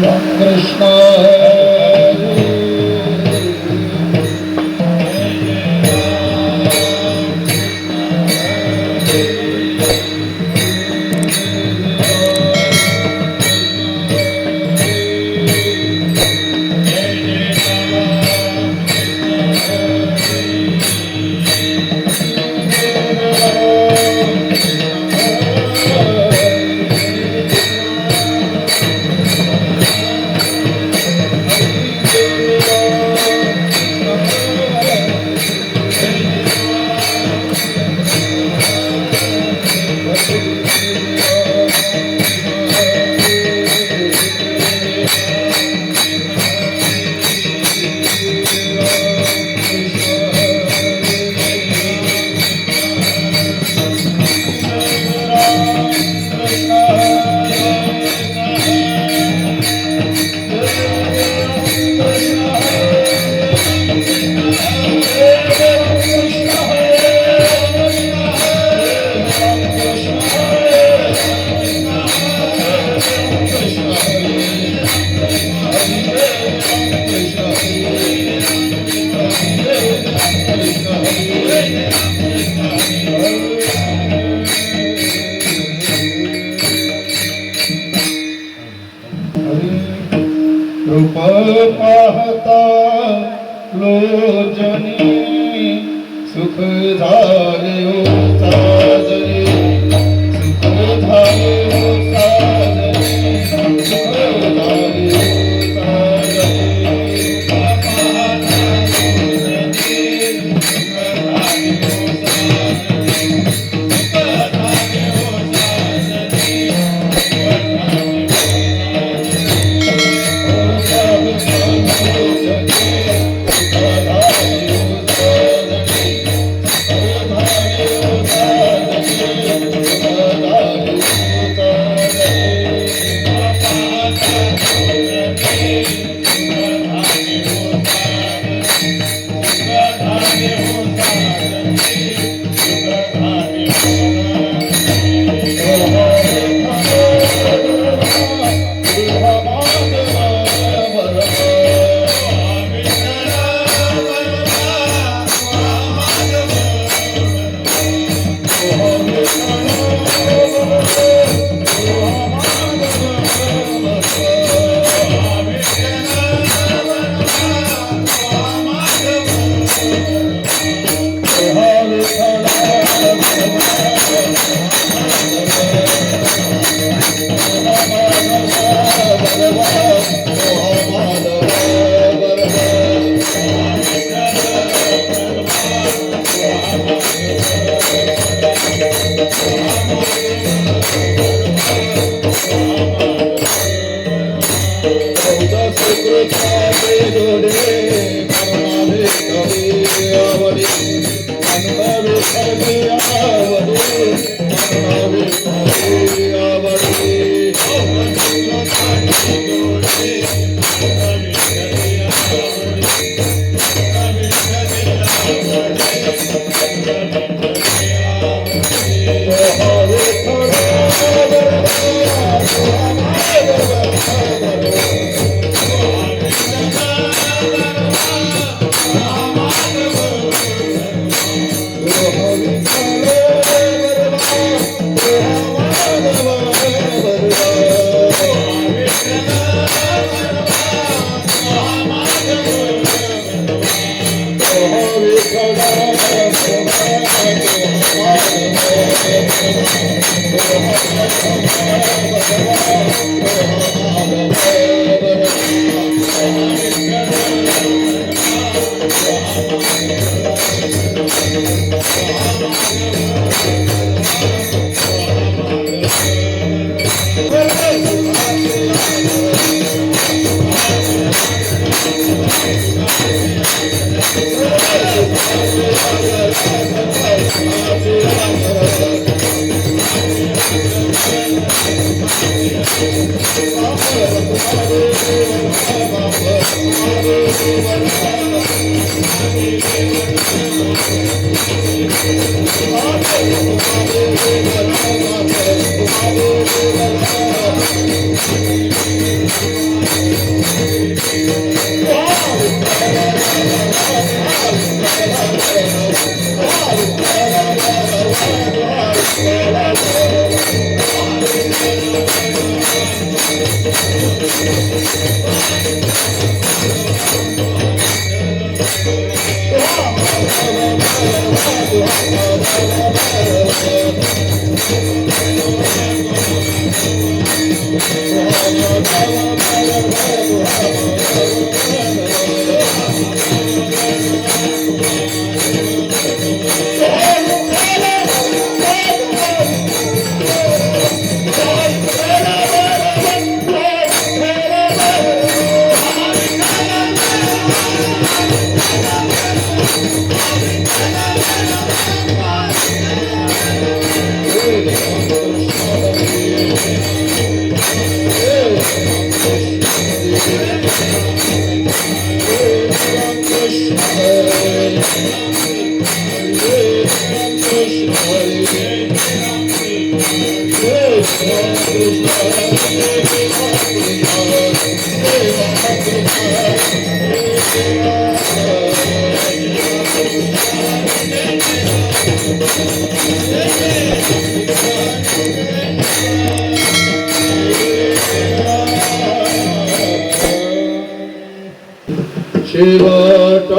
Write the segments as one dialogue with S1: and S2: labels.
S1: कृष्ण रूप पाहता लोचनी सुख झाले हो साजरे सुख झाले हो साजरे सुख झाले हो साजरे
S2: Thank you.
S1: शेवट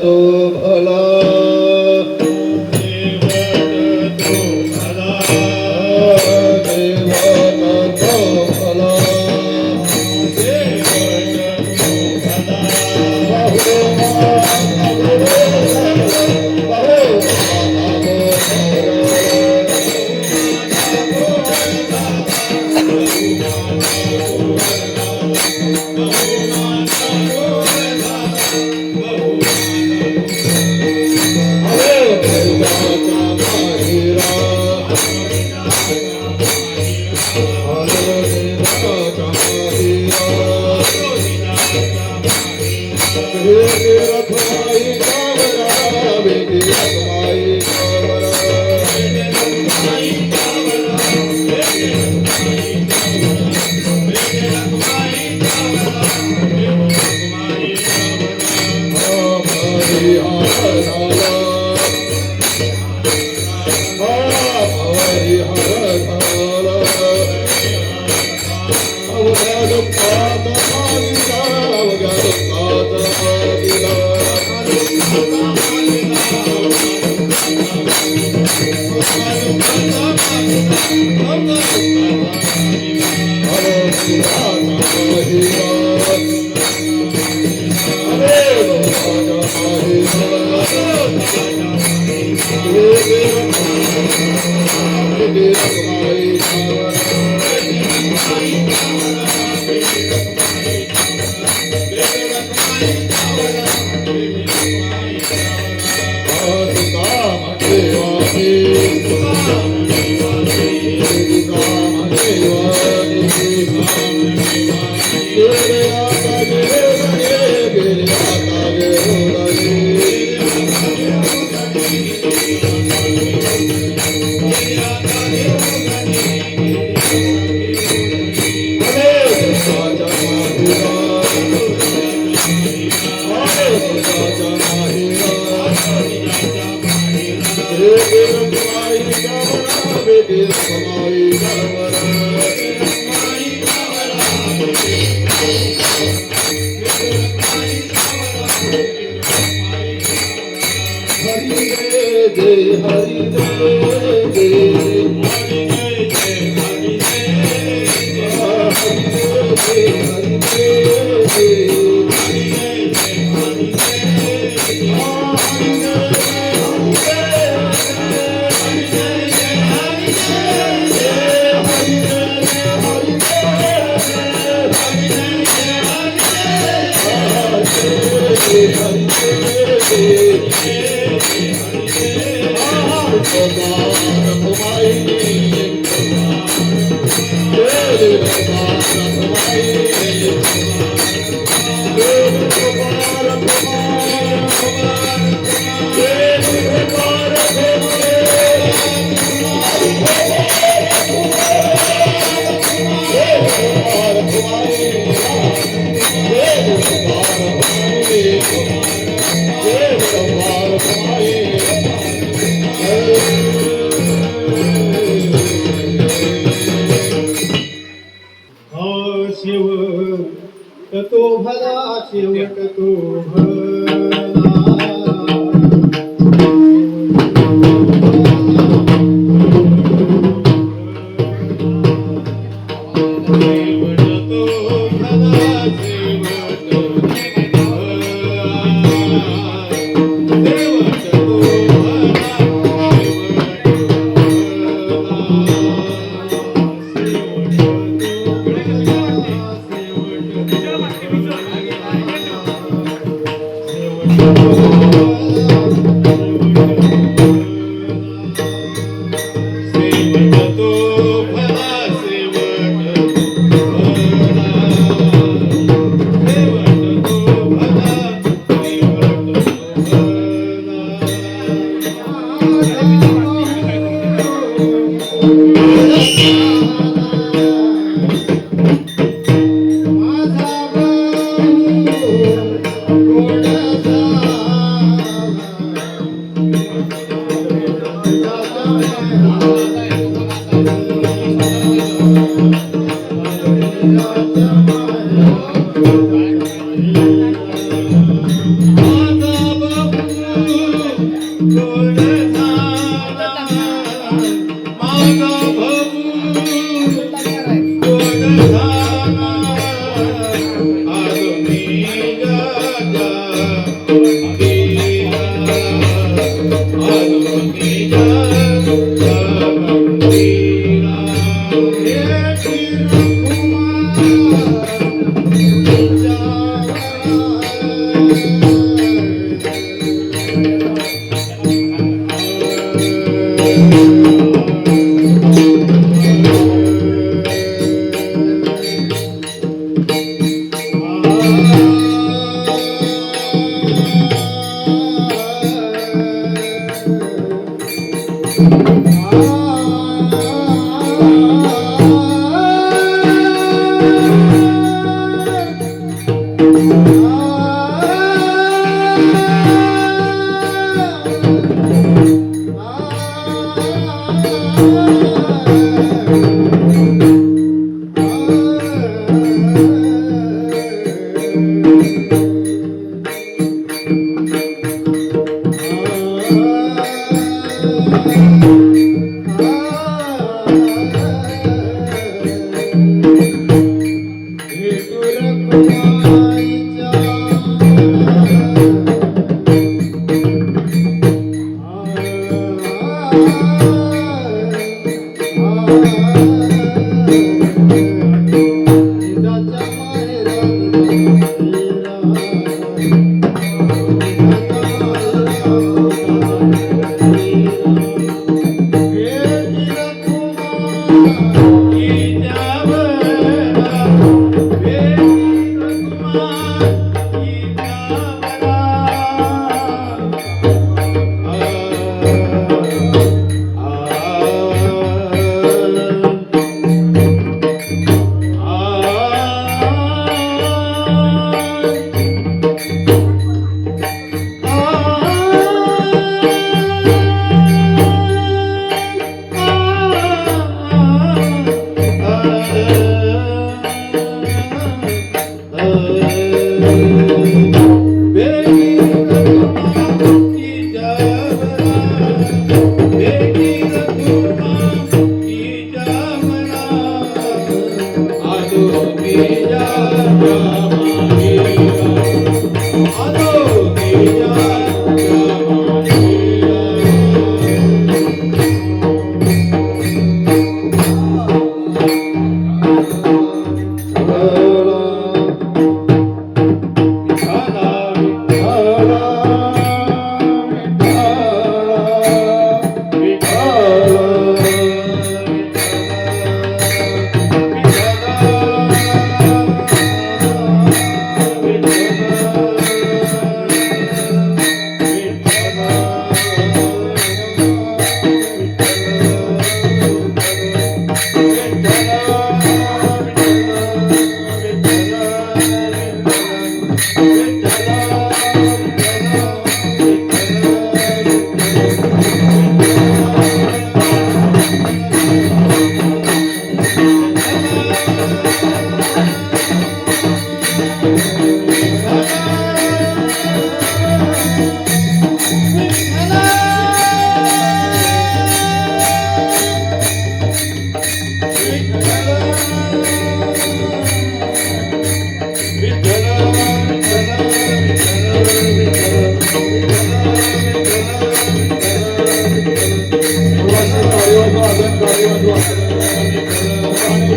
S1: तो भला शेवट तो भला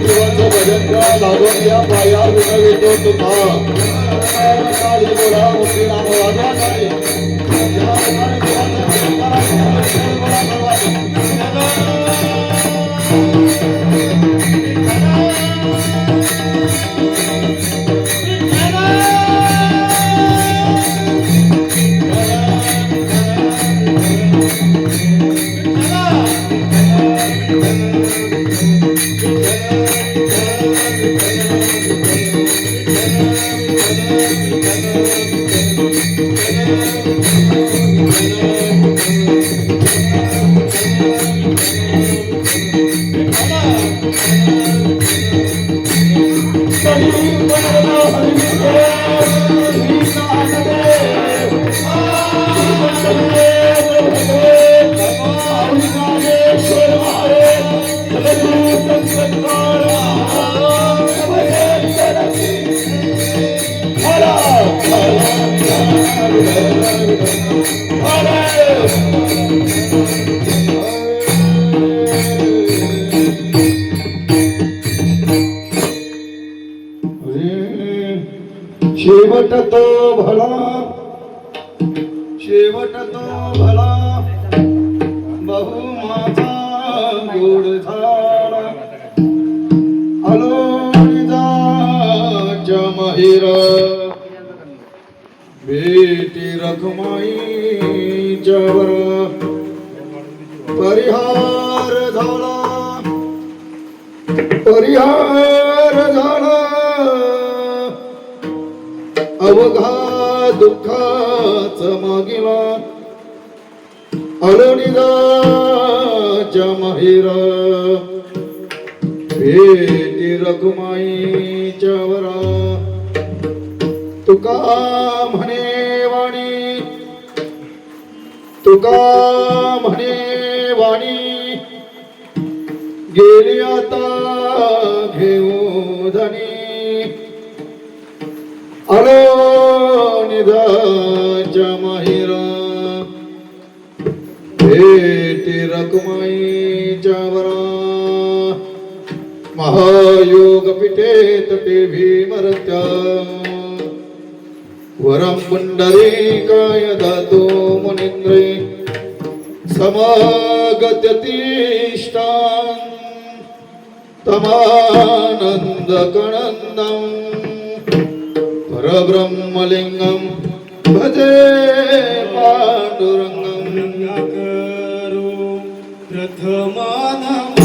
S1: देवाचं भजन कर, लागून या पाया विनवितो तुका. काळी बोला मुक्ती नाम वाजवा नाही. या ठिकाणी देवाचं भजन करा, बोला शेवट तो भला, शेवट तो भला, बहु माझा गोड झाला. अलोणीचा महिर बेटी रखमाईच्या वर परिहार झाला, परिहार झाला. अवघा दुःखाच मागिला अलोणीचा महिर भेटी रखुमाईच्या वरा. तुका म्हणे वाणी, तुका म्हणे वाणी, गेली आता घेऊ धनी. अलोणीचा महिर भेटी रखुमाईच्या वरा. महायोग पिठे तटे भीमरत्या वरं पुंडरीकाय दातो मुनींद्रे. समागत्यतिष्ठां तमानन्दकणन्दं परब्रह्मलिंगं भजे पांडुरंगं. करो प्रथमानमन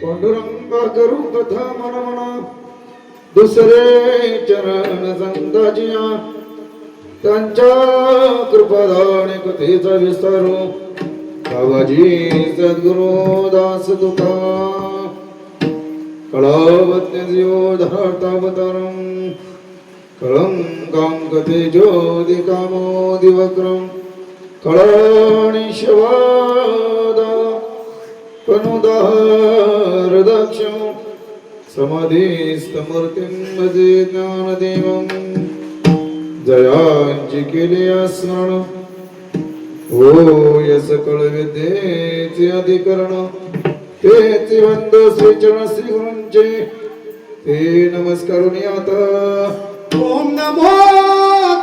S1: पांडुरंगा करू प्रथम म्हणा दुसरे चरण संताजिया त्यांच्या कृपादाने कथेचा विस्तारो बाबाजी सद्गुरु दास तुका कळावत्य जीव धातावतारम कळंकां कथे ज्योतिकामो दिवक्रम कळाणि शिवादा पनुदार दक्षं समाधिस्तमूर्तिं भजे ज्ञानदेवं जयांची केली स्मरण हो यस सकळ विद्येचे अधिकरण तेचे वंद श्रीचरण श्री गुरूंचे ते नमस्कारुनी आता
S2: ओम नमो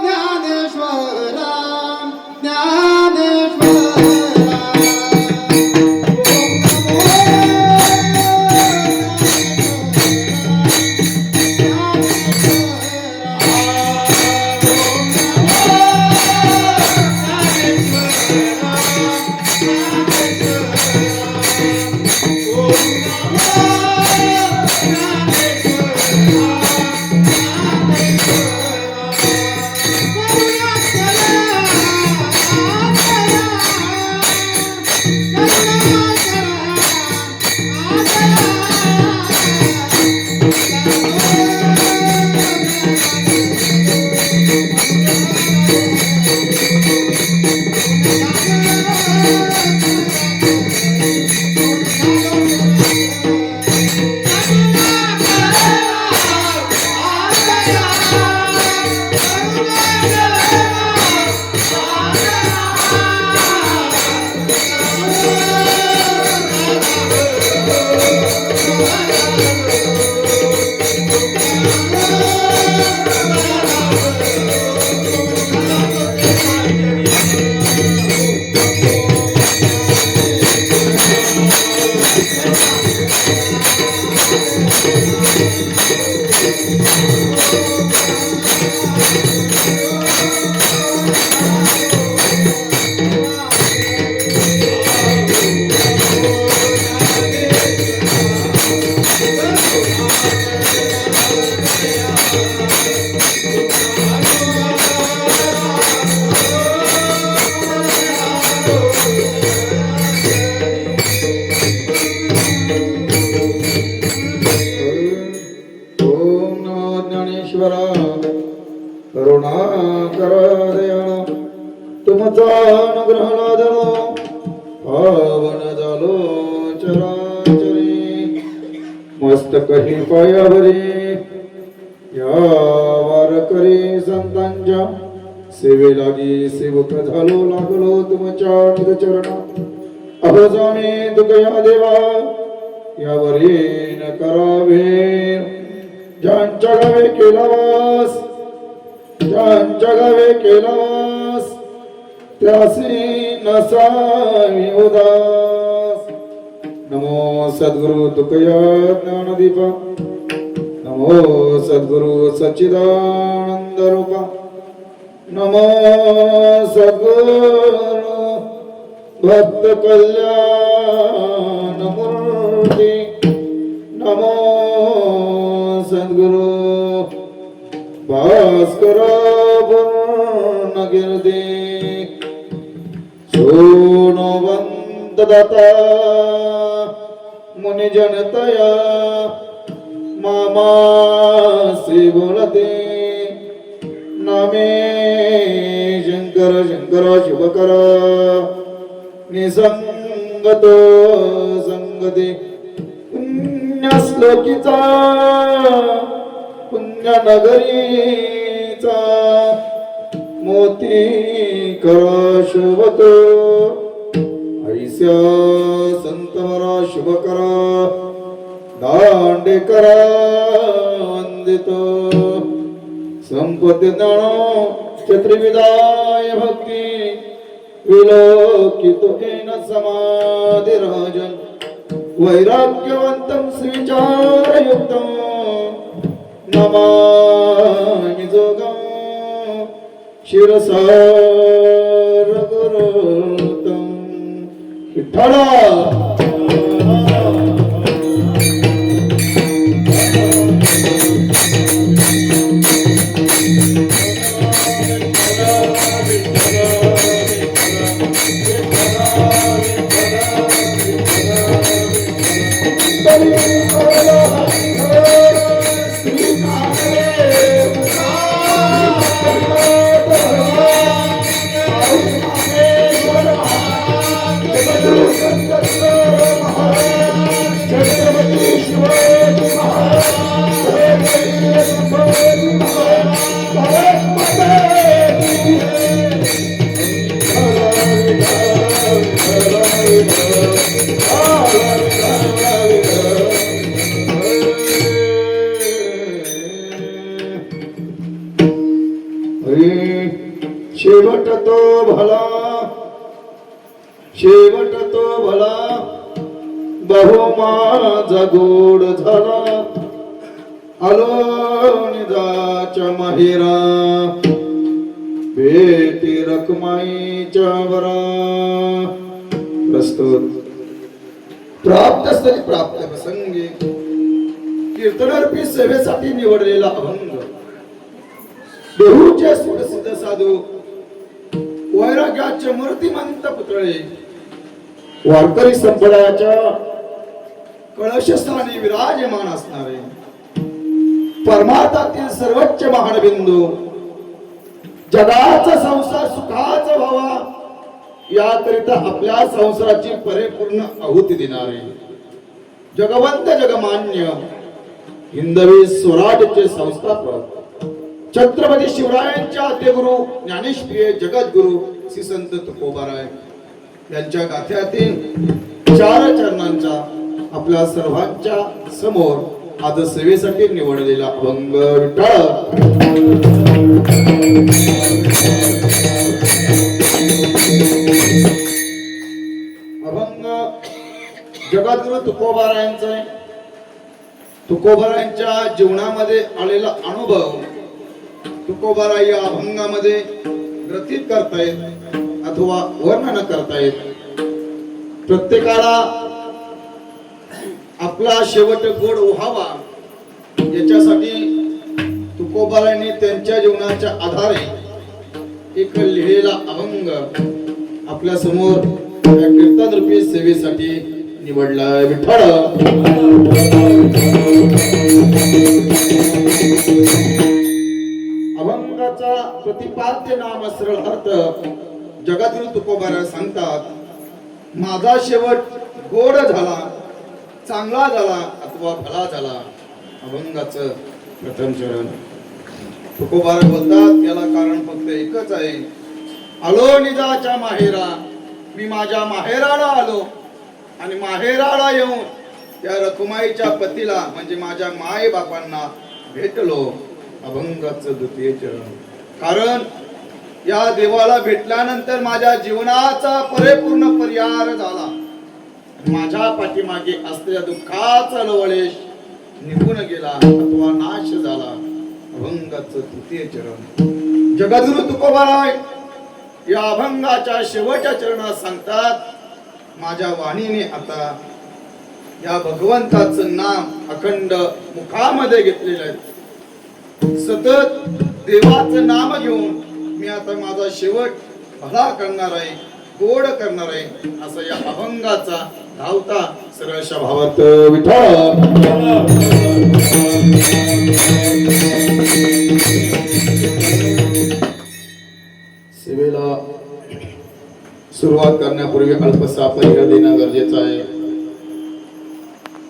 S2: ज्ञानेश्वरा ज्ञानेश्वरा
S1: तुमचा अनुग्रह लादलो पावन झालो चराचरी मस्तक ही पायावरी या वारकरी संतांच्या सेवेलागी सेवक झालो लागलो तुमच्या निज चरणा अहो स्वामी तुकया देवा यावरी न करावे ज्यांच्या गावे केला वास ज्यांच्या गावे केला वास त्यासी नसावी उदास नमो सद्गुरु तुकया ज्ञानदीपा नमो सद्गुरु सच्चिदानंद रूपा नमो सद्गुरु भक्त कल्याण मूर्ती नमो सद्गुरु भास्कर पूर्णकीर्ती सोनोवंत दाता मुनि जनतया मामासी बोलते नामे शंकर शंकर शिवकर निसंगतो संगती पुण्यश्लोकीचा पुण्यनगरीचा मोती करा शोभतो ऐस्या संतवरा शुभ करा दांडे करा वंदितो संपत्ती ज्ञानो चत्रिविदाय भक्ती विलोकितो येन समाधि राजन वैराग्यवंतं स्विचारयुक्तं नमामि जोगं शिरसा गुरु विठ्ठल शेवट तो भला शेवट तो भला बहु माझा गोड झाला आलो निजाच्या माहेरा भेटी रखमाईच्या वरा प्रस्तुत प्राप्त स्थळी प्राप्त प्रसंगी कीर्तनार्पी सेवेसाठी निवडलेला अभंग देहूचे सुप्रसिद्ध साधू वैराग्याचे मूर्तिमंत पुतळे वारकरी संप्रदायाच्या कळशस्थानी विराजमान असणारे परमार्थातील सर्वोच्च महानबिंदू जगाचा संसार सुखाचा व्हावा याकरिता आपल्या संसाराची परिपूर्ण आहुती देणारे जगवंत जगमान्य हिंदवी स्वराज्याचे संस्थापक छत्रपती शिवरायांच्या आद्यगुरु ज्ञानेश्वरी जगद्गुरु श्री संत तुकोबाराय यांच्या गाथ्यातील चार चरणांचा आपल्या सर्वांच्या समोर आज सेवेसाठी निवडलेला अभंग विठ्ठल अभंग जगद्गुरु तुकोबारायांचा आहे. तुकोबारायांच्या जीवनामध्ये आलेला अनुभव तुकोबारा या अभंगामध्ये ग्रथित करतायत अथवा वर्णन करतायत. प्रत्येकाला आपला शेवट गोड व्हावा याच्यासाठी तुकोबारांनी त्यांच्या जीवनाच्या आधारे एक लिहिलेला अभंग आपल्या समोर कीर्तन रूपी सेवेसाठी निवडला. विठ्ठल अभंगाचा प्रतिपाद्य नाम सरळ अर्थ जगद्गुरु तुकोबारा सांगतात, माझा शेवट गोड झाला, चांगला झाला अथवा भला झाला. अभंगाचं प्रथम चरण. तुकोबारा बोलतात याला कारण फक्त एकच आहे. आलो निजाच्या माहेरा, मी माझ्या माहेराला आलो आणि माहेराला येऊन त्या रखुमाईच्या पतीला म्हणजे माझ्या माय बापांना भेटलो. अभंगाचं द्वितीय चरण. कारण या देवाला भेटल्यानंतर माझ्या जीवनाचा परिपूर्ण परिहार झाला. माझ्या पाठीमागे असलेल्या दुःखाचा लवलेश निघून गेला अथवा नाश झाला. अभंगाचं तृतीय चरण. जगद्गुरु तुकोबाराय या अभंगाच्या शेवटच्या चरणात सांगतात, माझ्या वाणीने आता या भगवंताचं नाम अखंड मुखामध्ये घेतलेलं आहे. सतत देवाचं नाम घेऊन मी आता माझा शेवट भला करणार आहे, गोड करणार आहे, असं या अभंगाचा धावता सरळशा भावात विठ्ठल. सेवेला सुरुवात करण्यापूर्वी अल्पसा परिचय देणं गरजेचं आहे.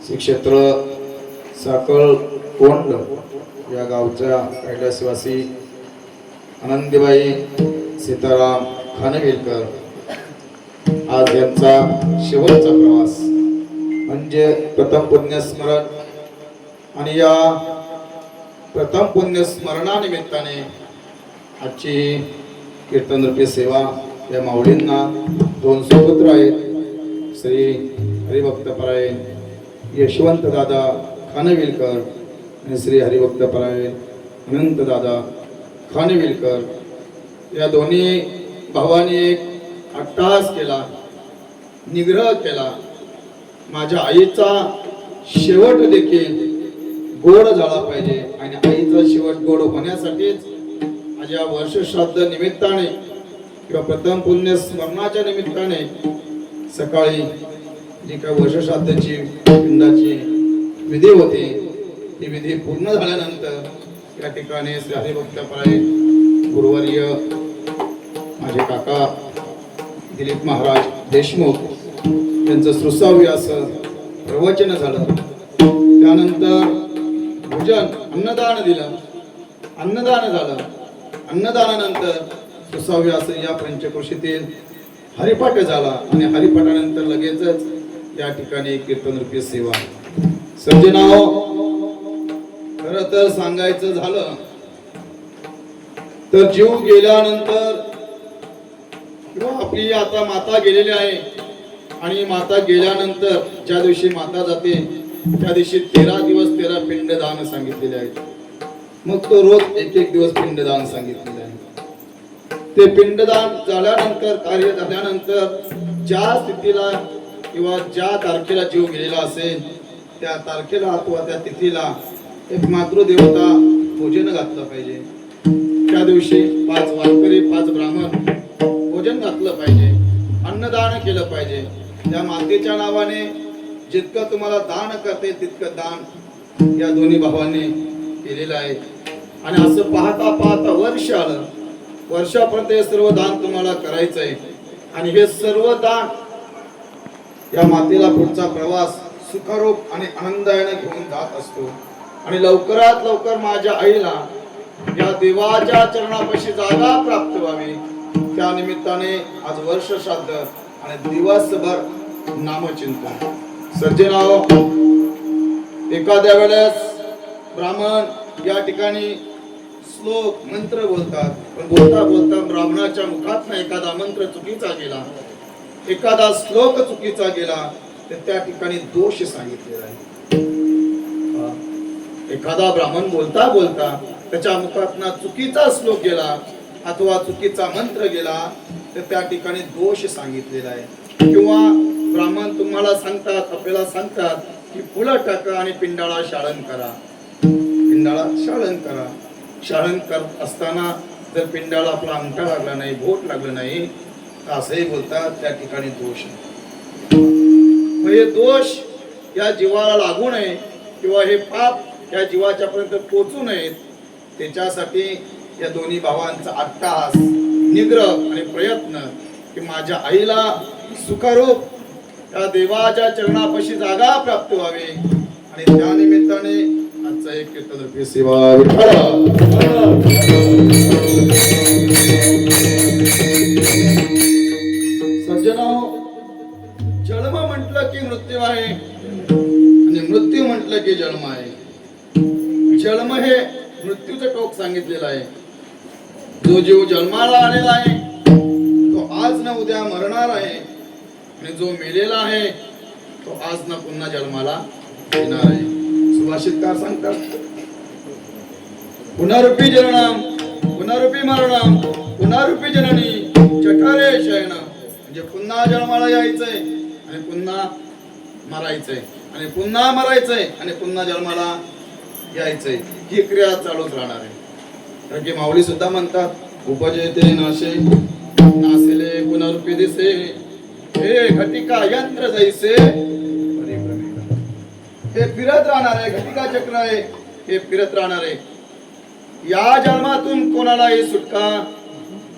S1: श्री क्षेत्र साकळ कोंड या गावच्या कैलासवासी आनंदीबाई सीताराम खानविलकर आज यांचा शेवटचा प्रवास म्हणजे प्रथम पुण्यस्मरण. आणि या प्रथम पुण्यस्मरणानिमित्ताने आजची कीर्तनरूपी सेवा या माऊलींना दोन सुपुत्र आहेत, श्री हरिभक्तपरायण यशवंत दादा खानविलकर आणि श्री हरिभक्तपरायण अनंत दादा खानविलकर. या दोन्ही भावांनी एक अट्टहास केला. निग्रह केला. माझ्या आईचा शेवट देखील गोड झाला पाहिजे आणि आईचा शेवट गोड होण्यासाठीच माझ्या वर्षश्राद्ध निमित्ताने किंवा प्रथम पुण्य स्मरणाच्या निमित्ताने सकाळी जी काही वर्षश्राद्धाची पिंडाची विधी होती ती विधी पूर्ण झाल्यानंतर या ठिकाणी श्री हरिभक्तपराय गुरुवर्य माझे काका दिलीप महाराज देशमुख यांचं सुसाव्य असं प्रवचन झालं. त्यानंतर भोजन अन्नदान दिलं, अन्नदान झालं. अन्नदानानंतर सुसाव्य असं या पंचक्रोशीतील हरिपाठ झाला आणि हरिपाठानंतर लगेचच या ठिकाणी कीर्तन रूपी सेवा. सज्जनाओ, खरं तर सांगायचं झालं तर जीव गेल्यानंतर किंवा आपली आता माता गेलेली आहे आणि माता गेल्यानंतर ज्या दिवशी माता जाते त्या दिवशी 13 दिवस 13 पिंडदान सांगितलेले आहेत. मग तो रोज एक दिवस पिंडदान सांगितलेले आहे. ते पिंडदान झाल्यानंतर कार्य झाल्यानंतर ज्या स्थितीला किंवा ज्या तारखेला जीव गेलेला असेल त्या तारखेला अथवा त्या तिथीला एक मातृदेवता भोजन घातलं पाहिजे. त्या दिवशी 5 वारकरी 5 ब्राह्मण भोजन घातलं पाहिजे, अन्नदान केलं पाहिजे. त्या मातेच्या नावाने जितकं तुम्हाला दान करते तितकं दान या दोन्ही भावांनी केलेलं आहे. आणि असं पाहता पाहता वर्ष आलं. वर्षापर्यंत हे सर्व दान तुम्हाला करायचं आहे आणि हे सर्व दान या मातेला पुढचा प्रवास सुखरूप आणि आनंदाने घेऊन जात असतो. आणि लवकरात लवकर माझ्या आईला या देवाच्या चरणापाशी जागा प्राप्त व्हावी त्या निमित्ताने आज वर्ष श्राद्ध आणि दिवसभर नामचिंतन. सज्जनाओ, एखाद्या वेळेस ब्राह्मण या ठिकाणी श्लोक मंत्र बोलतात, पण बोलता बोलता ब्राह्मणाच्या मुखात एखादा मंत्र चुकीचा गेला, एखादा श्लोक चुकीचा गेला तर त्या ठिकाणी दोष सांगितलेला आहे. एखादा ब्राह्मण बोलता बोलता त्याच्या मुखातून चुकीचा श्लोक गेला अथवा चुकीचा मंत्र गेला तर त्या ठिकाणी दोष सांगितलेला आहे. किंवा ब्राह्मण तुम्हाला सांगतात, आपल्याला सांगतात की फुलं टाका आणि पिंडाळा शाळन करा, पिंडाळा शाळन करा. शाळन करत असताना जर पिंडाळा आपला अंगठा लागला नाही, बोट लागलं नाही तर असंही बोलतात त्या ठिकाणी दोष. हे दोष या जीवाला लागू नये किंवा हे पाप या जीवाच्या पर्यंत पोहोचू नयेत त्याच्यासाठी या दोन्ही भावांचा अट्टहास, निग्रह आणि प्रयत्न की माझ्या आईला सुखरूप त्या देवाच्या चरणापाशी जागा प्राप्त व्हावी आणि त्या निमित्ताने आजचा एक कीर्तन रूपी सेवा सज्जनाओ, जन्म म्हटलं की मृत्यू आहे आणि मृत्यू म्हटलं की जन्म आहे. जन्म हे मृत्यूचं टोक सांगितलेलं आहे. जो जीव जन्माला आलेला आहे तो आज न उद्या मरणार आहे आणि जो मेलेला आहे तो आज न पुन्हा जन्माला येणार आहे. सुभाषितकार सांगतात, पुनरुपी जननम पुनरुपी मरणम पुनरुपी जननी जठरे शयन. म्हणजे पुन्हा जन्माला यायचंय आणि पुन्हा मरायचंय आणि पुन्हा मरायचंय आणि पुन्हा जन्माला यायचंय. ही क्रिया चालूच राहणार आहे. कारण की माऊली सुद्धा म्हणतात, उपजयते नाशे नासेले पुनरुपी दिसे हे घटिका यंत्र जैसे. हे फिरत राहणार आहे, घटिका चक्र आहे, हे फिरत राहणार आहे. या जन्मातून कोणालाही सुटका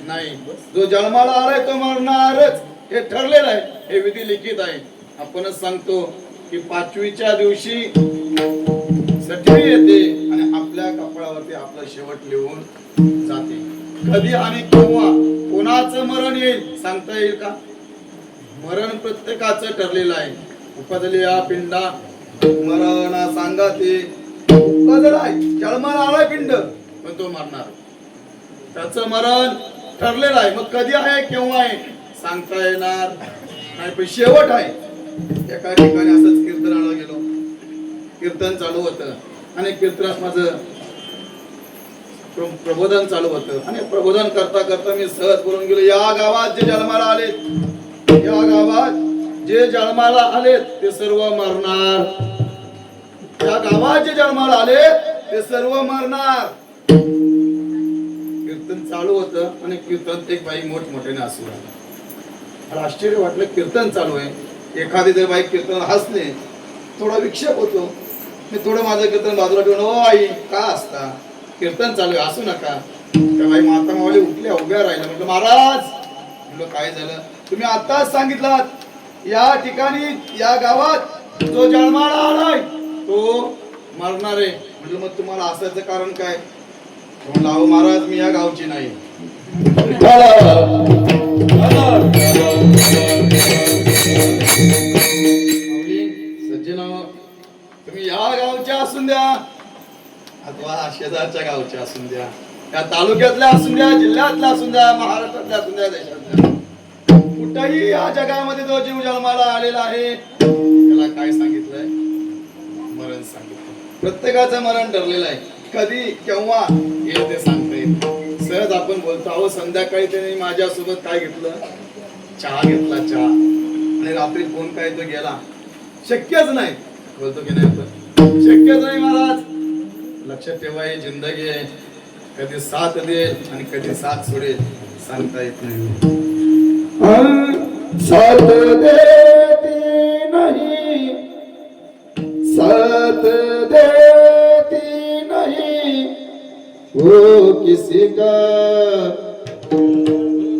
S1: नाही. जो जन्माला आलाय तो मरणारच हे ठरलेलं आहे, हे विधी लिखित आहे. आपणच सांगतो की 5वीच्या दिवशी सटवी येते आणि आपल्या कपाळावरती आपला शेवट लिहून जाते. कधी आणि केव्हा कोणाचं मरण येईल सांगता येईल का? मरण प्रत्येकाचं ठरलेलं आहे. उपजल्या पिंडा मरणा सांगाते. उपजलाय, जन्माला आलाय पिंड पण तो मरणार, त्याचं मरण ठरलेलं आहे. मग कधी आहे केव्हा आहे सांगता येणार नाही, पण शेवट आहे. एका ठिकाणी असंच कीर्तनाला गेलो, कीर्तन चालू होतं आणि कीर्तनात माझं प्रबोधन चालू होतं आणि प्रबोधन करता करता मी सहज बोलून गेलो, या गावात जे जन्माला आले, या गावात जे जन्माला आले ते सर्व मरणार. या गावात जे जन्माला आले ते सर्व मरणार. कीर्तन चालू होतं आणि कीर्तन एक बाई मोठमोठ्याने हसू लागली. मला आश्चर्य वाटलं, कीर्तन चालू आहे, एखादी जर बाई कीर्तन हसले, थोडा विक्षेप होतो. मी थोडं माझं कीर्तन बाजूला ठेवून, ओ आई का हसता, कीर्तन चालू आहे, हसू नका. त्या बाई माता मावली उठल्या, उभ्या राहिल्या. म्हटलं महाराज, म्हटलं काय झालं, तुम्ही आताच सांगितलं या ठिकाणी या गावात जो जन्माला आलाय तो मरणार आहे. म्हटलं मग तुम्हाला असायचं कारण काय. म्हणलं अहो महाराज, मी या गावची नाही. सज्जन, तुम्ही या गावच्या असून द्या अथवा शेजारच्या गावच्या असून द्या, त्या तालुक्यातल्या असून द्या, जिल्ह्यातल्या असून द्या, महाराष्ट्रातल्या असून द्या, देशातल्या, कुठेही या जगामध्ये जो जीव जन्माला आलेला आहे त्याला काय सांगितलंय, मरण सांगितलं. प्रत्येकाचं मरण ठरलेलं आहे. कधी केव्हा हे ते सांगता येत. सहज आपण बोलतो, अहो संध्याकाळी त्याने माझ्यासोबत काय घेतलं, चहा घेतला, चहा, आणि रात्री फोन काय तो गेला. शक्यच नाही, बोलतो की नाही आपण, शक्यच नाही महाराज. लक्षात ठेवा, ही जिंदगी आहे, कधी साथ देईल आणि कधी साथ सोडेल सांगता येत नाही. साथ देती नहीं, साथ देती नहीं वो किसी का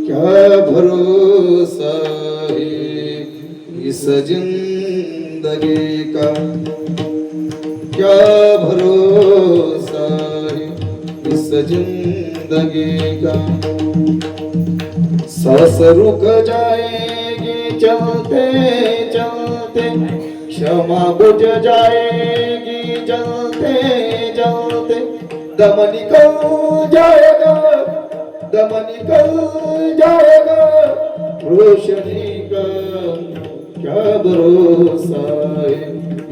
S1: क्या भरोसा है इस जिंदगी का, क्या भरोसा है इस जिंदगी का. सांस रुक जाएगी चलते चलते, क्षमा बुझ जाएगी जलते जलते, दम निकल जाएगा, दम निकल जाएगा, रोशनी का क्या भरोसा है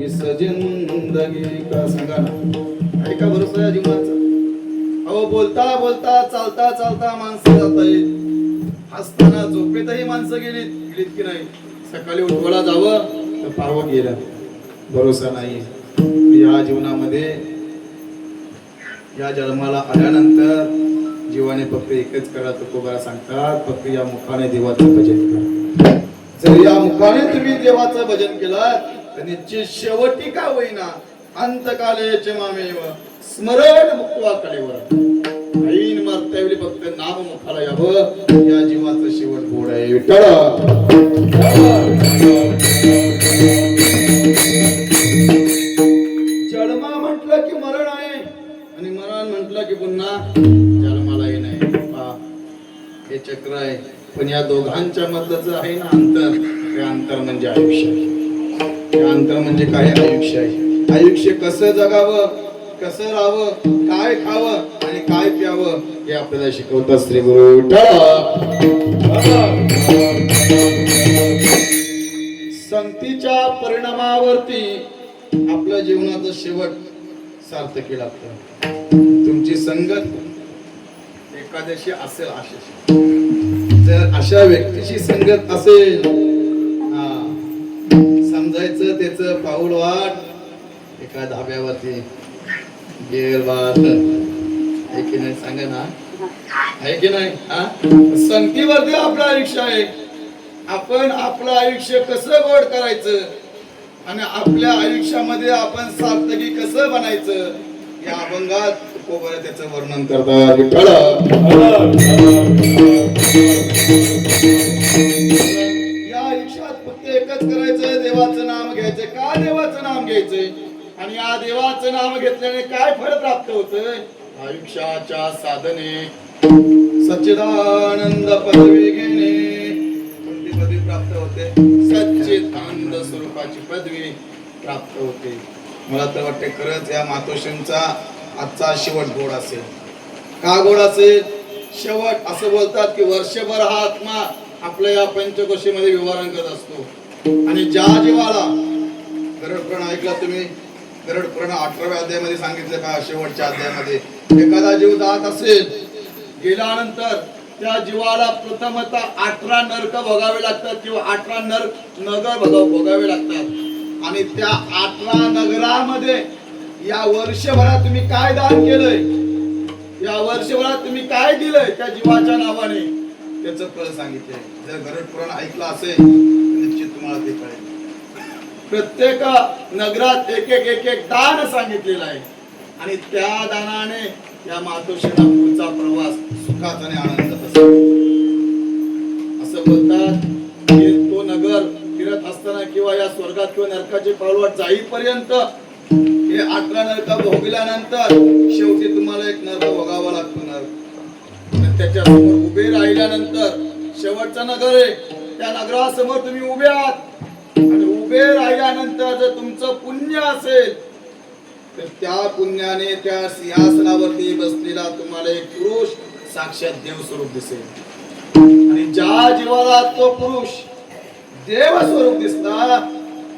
S1: इस जिंदगी का. सांगा ना, काय का भरोसा या जीवनाचा. अहो बोलता बोलता, चालता चालता माणसं जात आहेत, हसताना झोपेतही माणसं गेलीत की नाही. सकाळी उठवायला जावं तर पारवं गेलं, भरोसा नाही. या जीवनामध्ये या जन्माला आल्यानंतर जीवाने फक्त एकच करा, तुकोबा सांगतात, फक्त या मुखाने देवाचं भजन करा. जर या मुखाने तुम्ही देवाचं भजन केलं तर निश्चित शेवटी का होईना अंतकाले च मामेव स्मरण मुक्त्वा कलेवर, ऐन मरतेवेळी फक्त नाम मुखाला यावं. या जीवाचं शेवट गोड आहे. विठ्ठल जन्मा म्हटलं की मरण आहे आणि मरण म्हटलं की पुन्हा जन्माला येणं आहे. हे चक्र आहे. पण या दोघांच्या मधलं आहे ना अंतर, ते अंतर म्हणजे आयुष्य आहे. ते अंतर म्हणजे काय, आयुष्य आहे. आयुष्य कसं जगावं, कसं राहावं, काय खावं आणि काय प्यावं हे आपल्याला शिकवतात श्री गुरु विठ्ठल. संगतीच्या परिणामावरती आपल्या जीवनाचं शेवट सार्थकी लागतं. तुमची संगत एखाद्याशी असेल, आशेशी, जर अशा व्यक्तीची संगत असेल, समजायचं त्याचं पाऊल वाट एका धाब्यावरती गेर बात आहे की नाही, सांगा ना, आहे की नाही. संगतीवरती आपलं आयुष्य आहे. आपण आपलं आयुष्य कसं गोड करायचं आणि आपल्या आयुष्यामध्ये आपण सार्थकी कसं बनायचं या अभंगात तुकोबा त्याचं वर्णन करतात. विठ्ठल या आयुष्यात फक्त एकच करायचं, देवाचं नाम घ्यायचं. का देवाचं नाम घ्यायचंय आणि या देवाचं नाम घेतल्याने काय फळ प्राप्त होतं. आयुष्याच्या साधने सच्चिदानंद पदवी घेणे. कोणती पदवी प्राप्त होते, सच्चिदानंद स्वरूपाची पदवी प्राप्त होते. मला तर वाटते खरंच या मातोश्रींचा आजचा शेवट गोड असेल. का गोड असेल शेवट, असं बोलतात की वर्षभर हा आत्मा आपल्या या पंचकोशीमध्ये विवरण करत असतो आणि ज्या जीवाला गरुड पुराण ऐकला तुम्ही, गरुड पुराण 18व्या अध्यायामध्ये सांगितलं का, शेवटच्या अध्यायामध्ये एखादा जीव जात असेल, गेल्यानंतर त्या जीवाला प्रथमतः 18 नरक भोगावे लागतात किंवा 18 नगर भोगावे लागतात आणि त्या 18 नगरामध्ये या वर्षभरात तुम्ही काय दान केलंय, या वर्षभरात तुम्ही काय दिलंय त्या जीवाच्या नावाने त्याचं फळ सांगितलंय. जर गरुड पुराण ऐकलं असेल निश्चित तुम्हाला ते कळेल. प्रत्येक नगरात एक एक दान सांगितलेलं आहे आणि त्या दानाने या मातोश्रीला पुढचा प्रवास सुखाचा आणि आनंदात असतो. असं बोलतात की तो नगर फिरत असताना किंवा या स्वर्गात किंवा नरकाची पावलवाट जाईपर्यंत हे 18 नरक भोगल्यानंतर शेवटी तुम्हाला एक नरक भोगावा लागतो. नरक त्याच्या समोर उभे राहिल्यानंतर शेवटचं नगर आहे, त्या नगरासमोर तुम्ही उभे आहात आणि उभे राहिल्यानंतर जर तुमचं पुण्य असेल तर त्या पुण्याने त्या सिंहासनावरती बसलेला तुम्हाला एक पुरुष साक्षात देव स्वरूप दिसेल आणि ज्या जीवाला तो पुरुष देव स्वरूप दिसला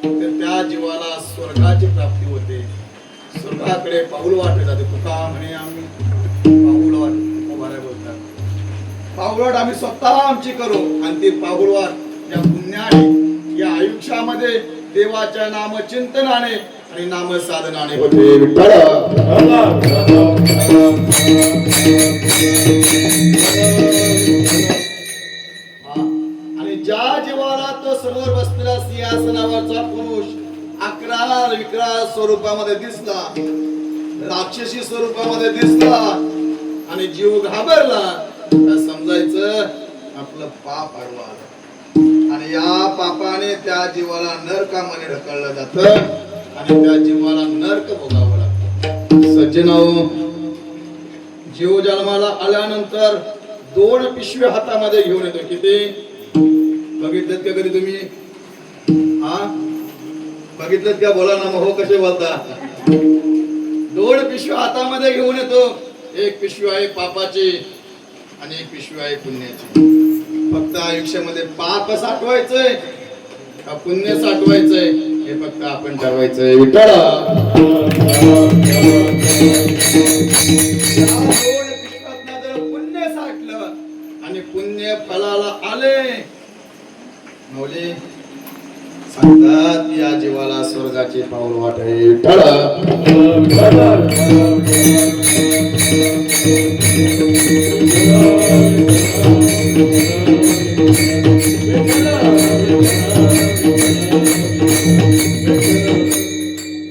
S1: तर त्या जीवाला स्वर्गाची प्राप्ती होते. स्वर्गाकडे पाऊल वाटले जाते. तुका म्हणे आम्ही पाऊल वाट उभाराय बोलतात, पाऊलवाट आम्ही स्वतः आमची करू आणि ती पाऊलवाट या पुण्याने या आयुष्यामध्ये देवाच्या नामचिंतनाने आणि नाम साधनाने होते. विठ्ठल आणि ज्या जीवाला तो समोर बसलेला सिंहासनावरचा पुरुष 11 विकराळ स्वरूपामध्ये दिसला, राक्षसी स्वरूपामध्ये दिसला आणि जीव घाबरला तर समजायचं आपलं पाप आडवा आलं आणि या पापाने त्या जीवाला नरकामध्ये ढकललं जातं आणि त्या जीवाला नरक भोगावं लागतं. सज्जनाओ, जीव जन्माला आल्यानंतर 2 पिशव्या हातामध्ये घेऊन येतो. किती बघितलं का कधी तुम्ही? बघितलं का? बोला ना, हो कसे बोलता? 2 पिशव्या हातामध्ये घेऊन येतो. एक पिशवी आहे पापाची आणि एक पिशवी आहे पुण्याची. फक्त आयुष्यामध्ये पाप साठवायचंय का पुण्य साठवायचंय हे फक्त आपण ठरवायचंय. विठ्ठल जर पुण्य साठलं आणि पुण्य फलाला आले मौली सांगतात या जीवाला स्वर्गाची पाऊल वाट आहे. विठ्ठल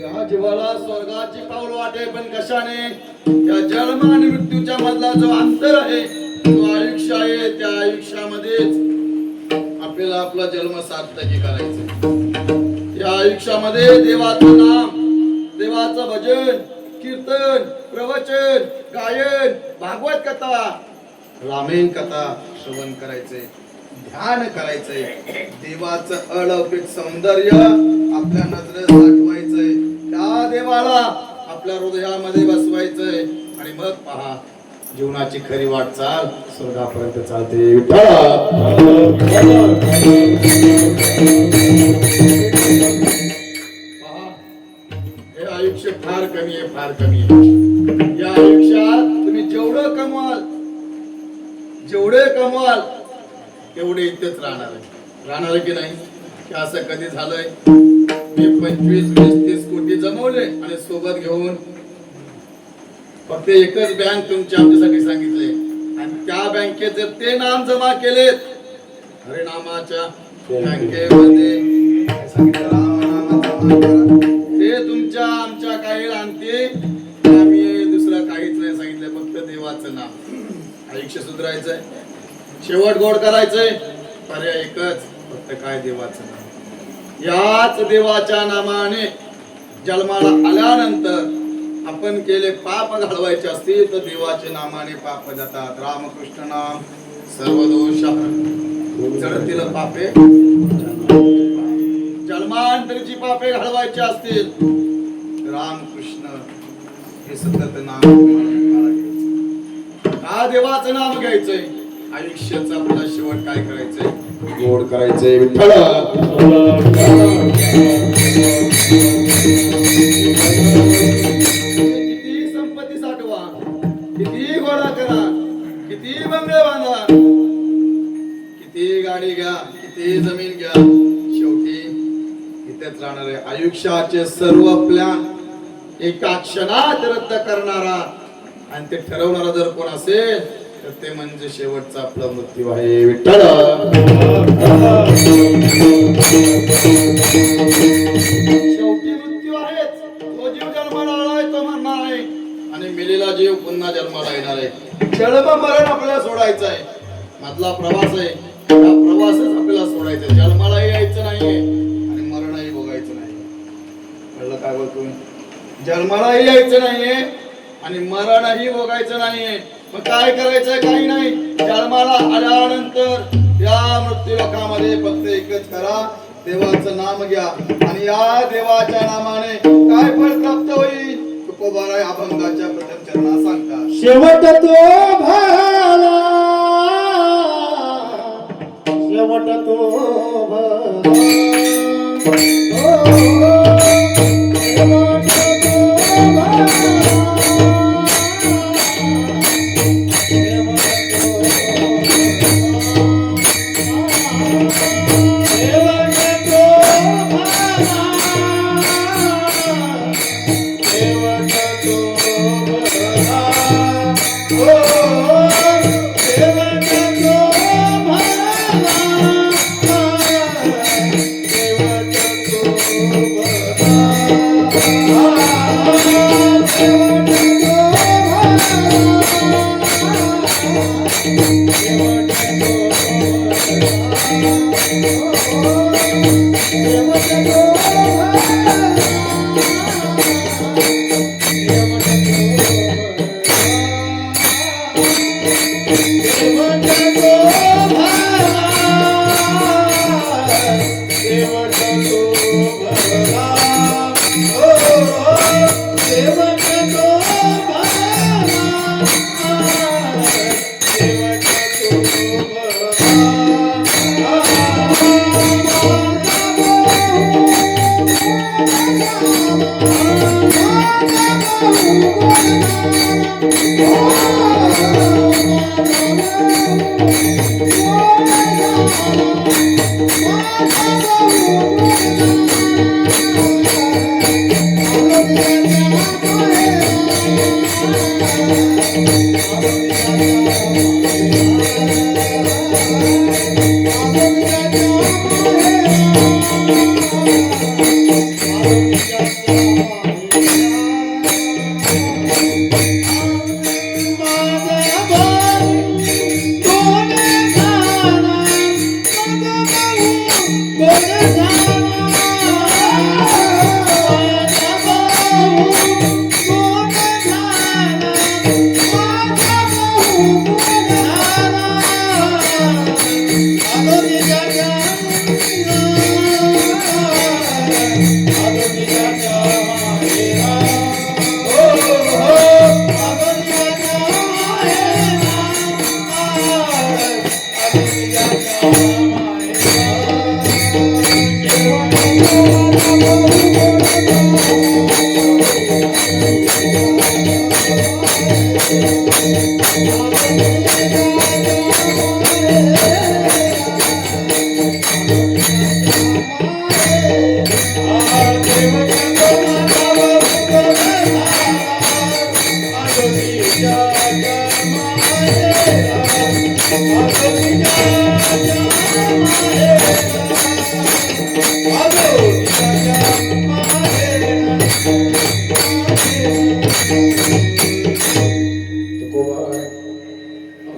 S1: या जीवाला स्वर्गाची पाऊल वाटे पण कशाने? या जन्म आणि मृत्यूच्या मधला जो अंतर आहे, जो आयुष्य आहे, त्या आयुष्यामध्येच आपल्याला आपला जन्म सार्थकी करायचं. या आयुष्यामध्ये देवाचं नाम, देवाचं भजन, कीर्तन, प्रवचन, गायन, भागवत कथा, रामायण कथा श्रवण करायचंय, ध्यान करायचंय. देवाचं अलौकिक सौंदर्य आपल्या नजरेत साठवायचंय, त्या देवाला आपल्या हृदयामध्ये बसवायचंय आणि मग पहा जीवनाची खरी वाटचाल स्वर्गापर्यंत चालते. हे आयुष्य फार कमी आहे, फार कमी आहे. या आयुष्यात तुम्ही जेवढे कमवाल तेवढे इथेच राहणार आहे की नाही? की असं कधी झालंय मी 25, 20, 30 कोटी जमवले आणि सोबत घेऊन फक्त एकच बँक तुमच्या आमच्यासाठी सांगितले आणि त्या बँकेत जर ते नाम जमा केलेत हरिनामाच्या बँकेमध्ये ते तुमच्या आमच्या काही आणते, आम्ही दुसरं काहीच नाही सांगितलं, फक्त देवाचं नाम. आयुष्य सुधारायचंय, शेवट गोड करायचंय, पर्याय एकच, फक्त काय देवाचं नाम. याच देवाच्या नामाने जन्माला आल्यानंतर आपण केले पाप घालवायचे असतील तर देवाच्या नामाने पाप जातात. रामकृष्ण नाम सर्व दोष जडतील पापे, जन्मांतरीची पापे घालवायची असतील रामकृष्ण हे सतत नाम का देवाचं नाम घ्यायचंय. आयुष्याचा आपला शेवट काय करायचंय? गोड करायचंय. विठ्ठल किती संपत्ती साठवा, किती गोळा करा, किती बंगले बांधा, एकच राहणार आहे. आयुष्याचे सर्व प्लॅन एका क्षणात रद्द करणारा आणि ते ठरवणारा जर कोण असेल तर ते म्हणजे शेवटचा आपला मृत्यू आहे. विठ्ठल शेवटी मृत्यू आहेच. तो जीव जन्माला आलाय तो मरणार आहे आणि मेलेला जीव पुन्हा जन्माला येणार आहे. जन्म मरण आपल्याला सोडायचं आहे. मधला प्रवास आहे. हा प्रवासच आपल्याला सोडायचा आहे. जन्मालाही यायचं नाहीये आणि मरणही भोगायचं नाही. कळलं काय बोलतो? जन्मालाही यायचं नाहीये आणि मरणही भोगायचं नाहीये. मग काय करायचंय? काही नाही. जन्माला आल्यानंतर या मृत्यूलोकामध्ये फक्त एकच करा, देवाचं नाम घ्या आणि या देवाच्या नामाने काय फळ प्राप्त होईल? तुकोबाराय अभंगाच्या प्रथम चरणात सांगतात.
S2: शेवट तो भाला, शेवट तो भाला,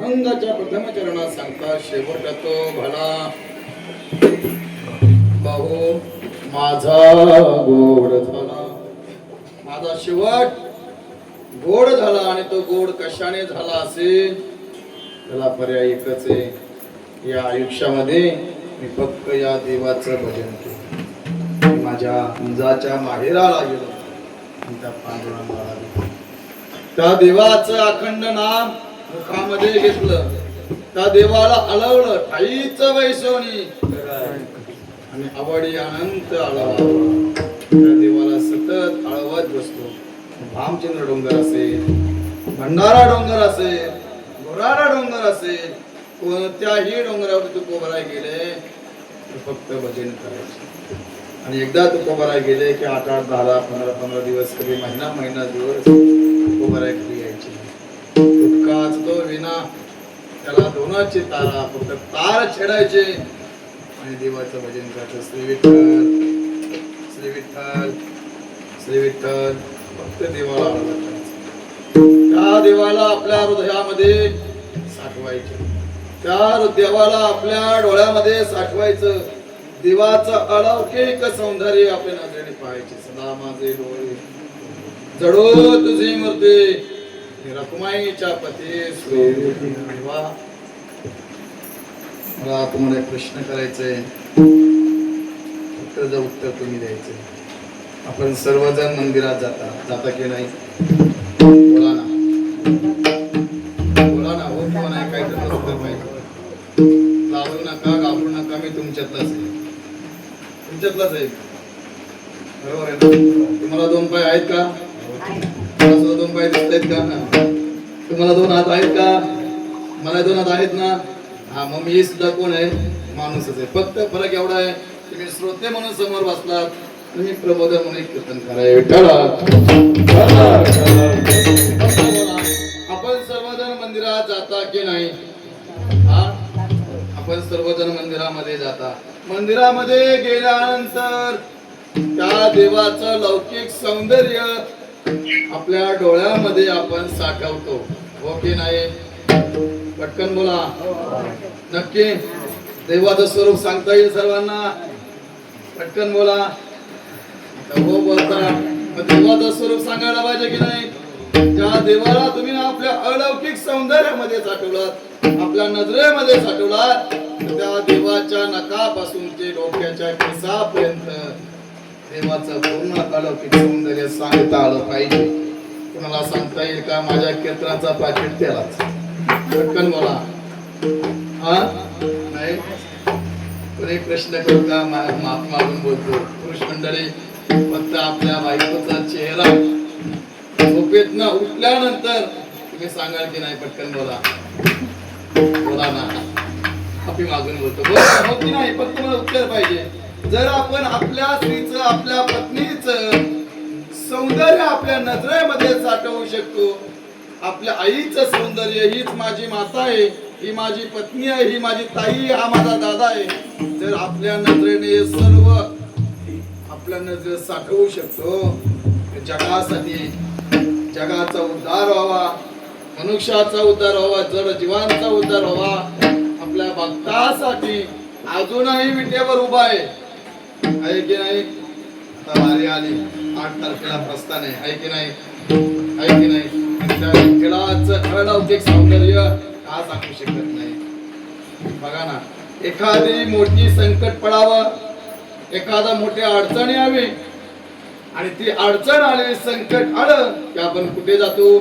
S1: अभंगाच्या प्रथम चरणात सांगता शेवट तो भला भाऊ माझा गोड झाला. माझा शेवट गोड झाला आणि तो गोड कशाने झाला असेल त्याला पर्याय एकच आहे. या आयुष्यामध्ये मी फक्त या देवाचं भजन केलं. माझ्या मुंजाच्या माहेराला गेलो आणि त्या पांडुरंगाला गेलो. त्या देवाचं अखंड नाम मुखामध्ये घेतलं. त्या देवाला अलवलं ठाईच वैसवणी आणि आवडी अनंत आळवा. त्या देवाला सतत आळवत बसतो. भामचंद्र डोंगर असेल, भंडारा डोंगर असेल, घोराडा डोंगर असेल, कोणत्याही डोंगरावर तू कोबराय गेले फक्त भजन करायचे. आणि एकदा तुकोबाराय गेले की 8-8, 10-15 दिवस कधी महिना दिवस तुकोबाराय कधी यायची दुःखाच तो विना त्याला दोनाची तारा फक्त तार छेडायचे आणि देवाचं भजन करायचं श्री विठ्ठल श्री विठ्ठल श्री विठ्ठल फक्त देवाला आराधना करायचं त्या देवाला आपल्या हृदयामध्ये साठवायचे त्या देवाला आपल्या डोळ्यामध्ये साठवायचं देवाचं अलौकिक सौंदर्य आपल्या नजरेने पाहायचे सदा माझे डोळे जडो तुझी मूर्ती रखुमाईच्या पती देवा मला तुम्हाला एक प्रश्न करायचंय उत्तर उत्तर तुम्ही द्यायचंय आपण सर्वजण मंदिरात जाता की नाही बोला ना हो किंवा नाही काहीतरी उत्तर पाहिजे लावू नका घाबरू नका मी तुमच्यातलाच आहे बरोबर आहे ना तुम्हाला 2 पाय आहेत का मला 2 पाय दिसत आहेत का तुम्हाला 2 हात आहेत का मला 2 हात आहेत ना हा मग मी सुद्धा कोण आहे माणूसच आहे फक्त फरक एवढा आहे तुम्ही श्रोते म्हणून समोर बसलात तुम्ही प्रबोधन म्हणून कीर्तन कराय आपण सर्वजण मंदिरात जाता की नाही हा आपण सर्वजण मंदिरामध्ये जाता मंदिरामध्ये गेल्यानंतर त्या देवाचं लौकिक सौंदर्य आपल्या डोळ्यामध्ये आपण साठवतो हो की नाही पटकन बोला नक्की देवाचं स्वरूप सांगता येईल सर्वांना पटकन बोला हो बोलता देवाचं स्वरूप सांगायला पाहिजे की नाही ज्या देवाला तुम्ही आपल्या अलौकिक सौंदर्यामध्ये साठवलात आपल्या नजरेमध्ये साठवलात त्या देवाच्या नखापासून ते डोक्याच्या केसापर्यंत देवाचं पूर्ण अलौकिक सौंदर्य सांगता आलं पाहिजे तुम्हाला सांगता येईल का माझ्या कीर्तनाचा पाकिट त्यालाच पटकन बोला हा नाही कोणी प्रश्न करू का माफ मागून बोलतो पुरुष मंडळी फक्त आपल्या बायकोचा चेहरा झोपेतनं उठल्यानंतर तुम्ही सांगाल की नाही पटकन बोला ना आपली मागून बोलतो बोला की नाही फक्त मला उत्तर पाहिजे जर आपण आपल्या स्त्रीचं आपल्या पत्नीचं सौंदर्य आपल्या नजरेमध्ये साठवू शकतो आपल्या आईचं सौंदर्य हीच माझी माता आहे ही माझी पत्नी आहे ही माझी ताई हा माझा दादा आहे जर आपल्या नजरेने सर्व आपल्या नजरेत साठवू शकतो जगासाठी जगाचा उद्धार व्हावा मनुष्याचा उद्धार व्हावा जड जीवांचा उद्धार व्हावा आपल्या भक्तासाठी अजूनही विटेवर उभा आहे की नाही आता वारी आली 8 तारखेला प्रस्थान आहे की नाही त्या विठ्ठलाचं अलौकिक सौंदर्य का सांगू शकत नाही बघा ना एखादी मोठी संकट पडावं एखादा मोठी अडचण यावी आणि ती अडचण आली संकट आलं की आपण कुठे जातो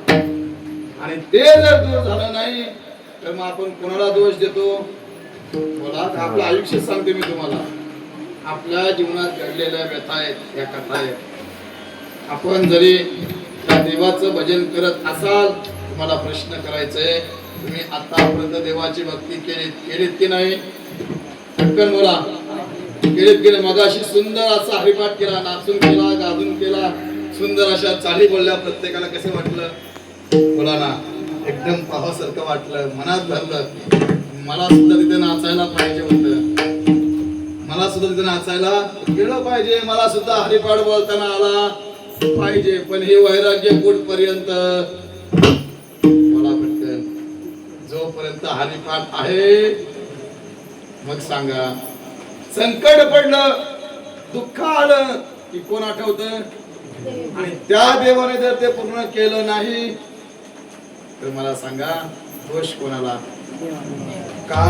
S1: आणि ते जर दूर झालं नाही तर मग आपण कोणाला दोष देतो बोला आपलं आयुष्य सांगते मी तुम्हाला आपल्या जीवनात घडलेल्या व्यथा आहेत या कथा आहेत आपण जरी त्या देवाचं भजन करत असाल तुम्हाला प्रश्न करायचा आहे तुम्ही आतापर्यंत देवाची भक्ती केलीत की नाही पटकन बोला केले मगाशी सुंदर असा हरिपाठ केला नाचून केला गाजून केला सुंदर अशा चाली बोलल्या प्रत्येकाला कसं वाटलं बोला ना एकदम पाहासारखं वाटलं मनात धरलं मला सुद्धा तिथे नाचायला पाहिजे होतं मला सुद्धा तिथे नाचायला गेलं पाहिजे मला सुद्धा हरिपाठ बोलताना आला पाहिजे पण हे वैराग्य कुठपर्यंत मला पटकन जोपर्यंत हरिपाठ आहे मग सांगा संकट पडलं दुःख आलं की कोण आठवत आणि त्या देवाने जर ते पूर्ण केलं नाही तर मला सांगा दोष कोणाला का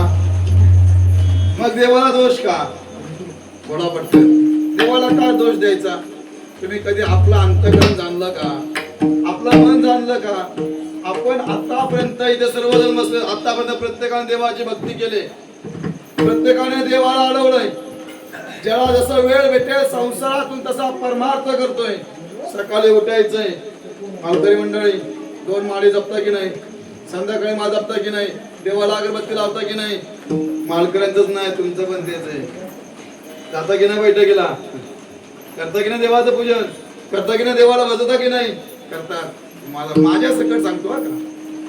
S1: मग देवाला दोष का थोडा पटकन देवाला का दोष द्यायचा तुम्ही कधी आपलं अंतःकरण जाणलं का आपलं मन जाणलं का आपण आतापर्यंत इथे सर्वजण बसले आतापर्यंत प्रत्येकाने देवाची भक्ती केली प्रत्येकाने देवाला अडवलंय ज्याला जसा वेळ भेटेल संसारातून तसा परमार्थ करतोय सकाळी उठायचंय मालकरी मंडळी 2 माळी जपता की नाही संध्याकाळी माळ जपता की नाही देवाला अगरबत्ती लावता की नाही मालकऱ्यांचंच नाही तुमचं पण तेच आहे जाता की नाही बैठकीला? करता की नाही देवाचं पूजन? करता की नाही देवाला बसवता की नाही? करतात. तुम्हाला माझ्या सकट सांगतो का,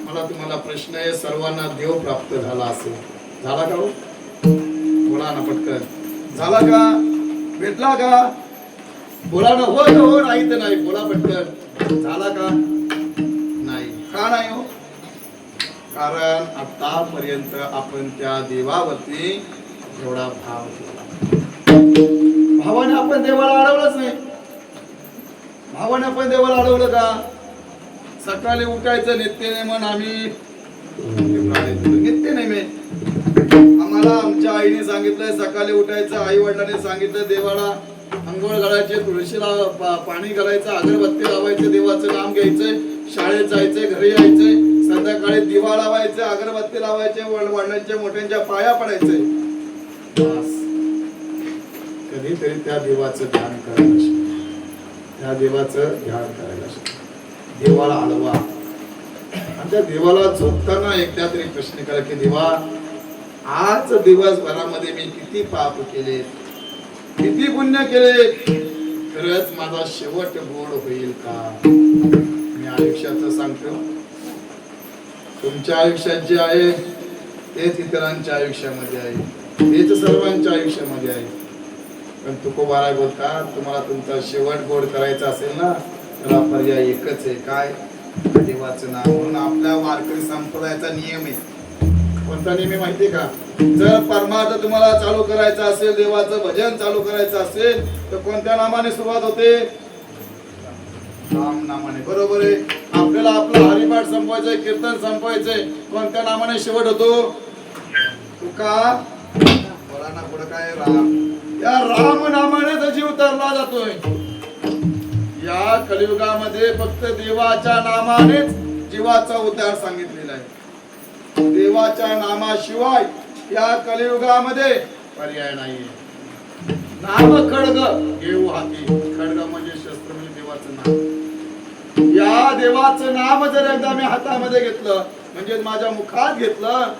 S1: मला तुम्हाला प्रश्न आहे, सर्वांना देव प्राप्त झाला असेल, झाला का हो? बोला ना पटकन, झाला का? भेटला का? बोला ना, हो हो, नाही तर नाही, बोला पटकन, झाला का? नाही. का नाही हो? कारण आतापर्यंत आपण त्या देवावरती एवढा भाव केला. भावाने आपण देवाला अडवलंच नाही. भावाने आपण देवाला अडवलं का? सकाळी उठायचं नित्यनेम आम्ही नित्यनेम आम्हाला आमच्या आईने सांगितलंय सकाळी उठायचं, आई वडिलांनी सांगितलं देवाला अंघोळ घालायचे, तुळशीला पाणी घालायचं, अगरबत्ती लावायचे, देवाचं नाम घ्यायचंय, शाळेत जायचंय, घरी यायचंय, संध्याकाळी दिवा लावायचे, अगरबत्ती लावायचे, वडिलांच्या मोठ्यांच्या पाया पडायचे. कधीतरी त्या देवाचं ध्यान करायला शिका. त्या देवाचं ध्यान करायला शिका. देवाला आळवा आणि त्या देवाला झोपताना एकदा तरी प्रश्न करा की देवा, आज दिवसभरामध्ये मी किती पाप केले, किती पुण्य केले, खरंच माझा शेवट गोड होईल का? मी आयुष्याचं सांगतो, तुमच्या आयुष्यात जे आहे तेच इतरांच्या आयुष्यामध्ये आहे, तेच सर्वांच्या आयुष्यामध्ये आहे. पण तुकोबाराय बोलतात, तुम्हाला तुमचा शेवट गोड करायचा असेल ना, त्याला पर्याय एकच आहे. काय? देवाचं नाम. म्हणून आपल्या वारकरी संप्रदायाचा नियम आहे. कोणता नियम आहे माहितीये का? जर परमार्थ तुम्हाला चालू करायचं असेल, देवाचं भजन चालू करायचं असेल, तर कोणत्या नामाने सुरुवात होते? राम नामाने. बरोबर आहे. आपल्याला आपलं हरिपाठ संपवायचंय, कीर्तन संपवायचंय, कोणत्या नामाने शेवट होतो? तुका बोला ना, पुढे काय? राम. या राम नामाने जीव तरला जातोय. या कलियुगामध्ये फक्त देवाच्या नामानेच जीवाचा उद्धार सांगितलेला आहे. देवाच्या नामाशिवाय या कलियुगामध्ये पर्याय नाहीये. नाम खड्ग घेऊ हाती. खड्ग म्हणजे शस्त्र, म्हणजे देवाचं नाम. या देवाचं नाम जर एकदा मी हातामध्ये घेतलं, म्हणजे माझ्या मुखात घेतलं,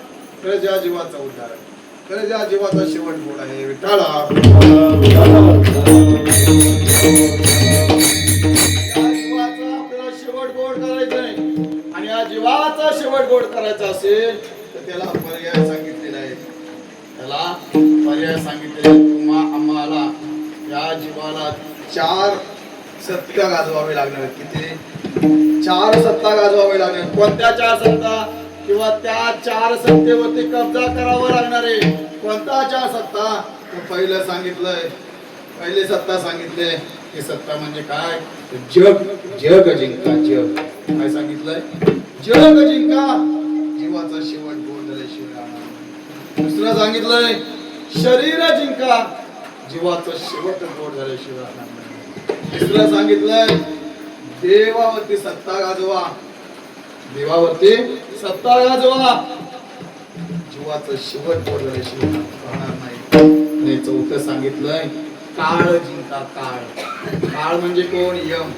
S1: तर ज्या जीवाचा उद्धार आहे, तर ज्या जीवाचा शेवट गोड आहे. विठ्ठला शेवट गोड करायचंय, आणि या जीवाचा शेवट गोड करायचा असेल तर त्याला पर्याय सांगितलेला आहे. त्याला पर्याय सांगितलेला आहे. आम्हाला या जीवाला 4 सत्य गाजवावे लागणार. किती? 4 सत्ता गाजवावे लागणार. कोणत्या 4 सत्ता? किंवा त्या 4 सत्तेवरती कब्जा करावा लागणार आहे. कोणता 4 सत्ता? पहिलं सांगितलंय, पहिले सत्ता सांगितले. ही सत्ता म्हणजे काय? जग. जग जिंका. जग काय सांगितलंय? जग जिंका. जीवाचा शेवट गोड झाल्याशिवाय राहणार. दुसरं सांगितलंय शरीर जिंका. जीवाचा शेवट गोड झाल्याशिवाय राहणार नाही. तिसरं सांगितलंय देवावरती सत्ता गाजवा. देवावरती सत्ता गाजवा. जीवाचा शेवट गोड झाल्याशिवाय राहणार नाही. आणि चौथं सांगितलंय काळ जिंका. काळ. काळ म्हणजे कोण? यम.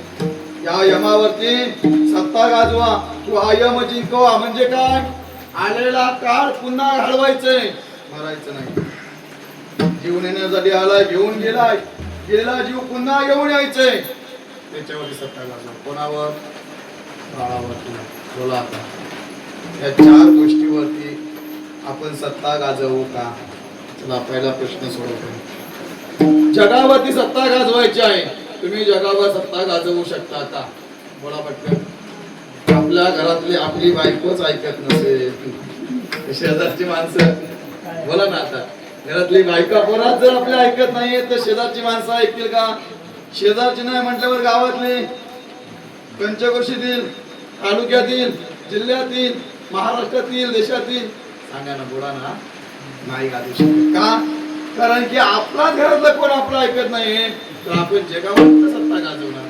S1: या यमावरती सत्ता गाजवा किंवा यम जिंकवा. म्हणजे काय? आलेला काळ पुन्हा घडवायचंय, मरायचं नाही. जीवन येण्यासाठी आलाय, घेऊन गेलाय, गेला जीव पुन्हा घेऊन यायचंय, त्याच्यावरती सत्ता गाजवा. कोणावर? काळावरती. बोला आता, या 4 गोष्टीवरती आपण सत्ता गाजवू का? चला पहिला प्रश्न सोडवतो. जगावरती सत्ता गाजवायची आहे. तुम्ही जगावर सत्ता गाजवू शकता का? बोला पटकन. आपल्या घरातली आपली बायकोच ऐकत नसेल, शेजारची माणसं, बोला ना आता, घरातली बायका पोरात जर आपल्या ऐकत नाहीये तर शेजारची माणसं ऐकतील का? शेजारची नाही म्हटल्यावर गावातली, पंचक्रोशीतील, तालुक्यातील, जिल्ह्यातील, महाराष्ट्रातील, देशातील, सांगा ना, बोला ना. नाही गाजू शकत का? कारण की आपला घरातलं कोण आपलं ऐकत नाही, तर आपण जगावर सत्ता गाजवणार.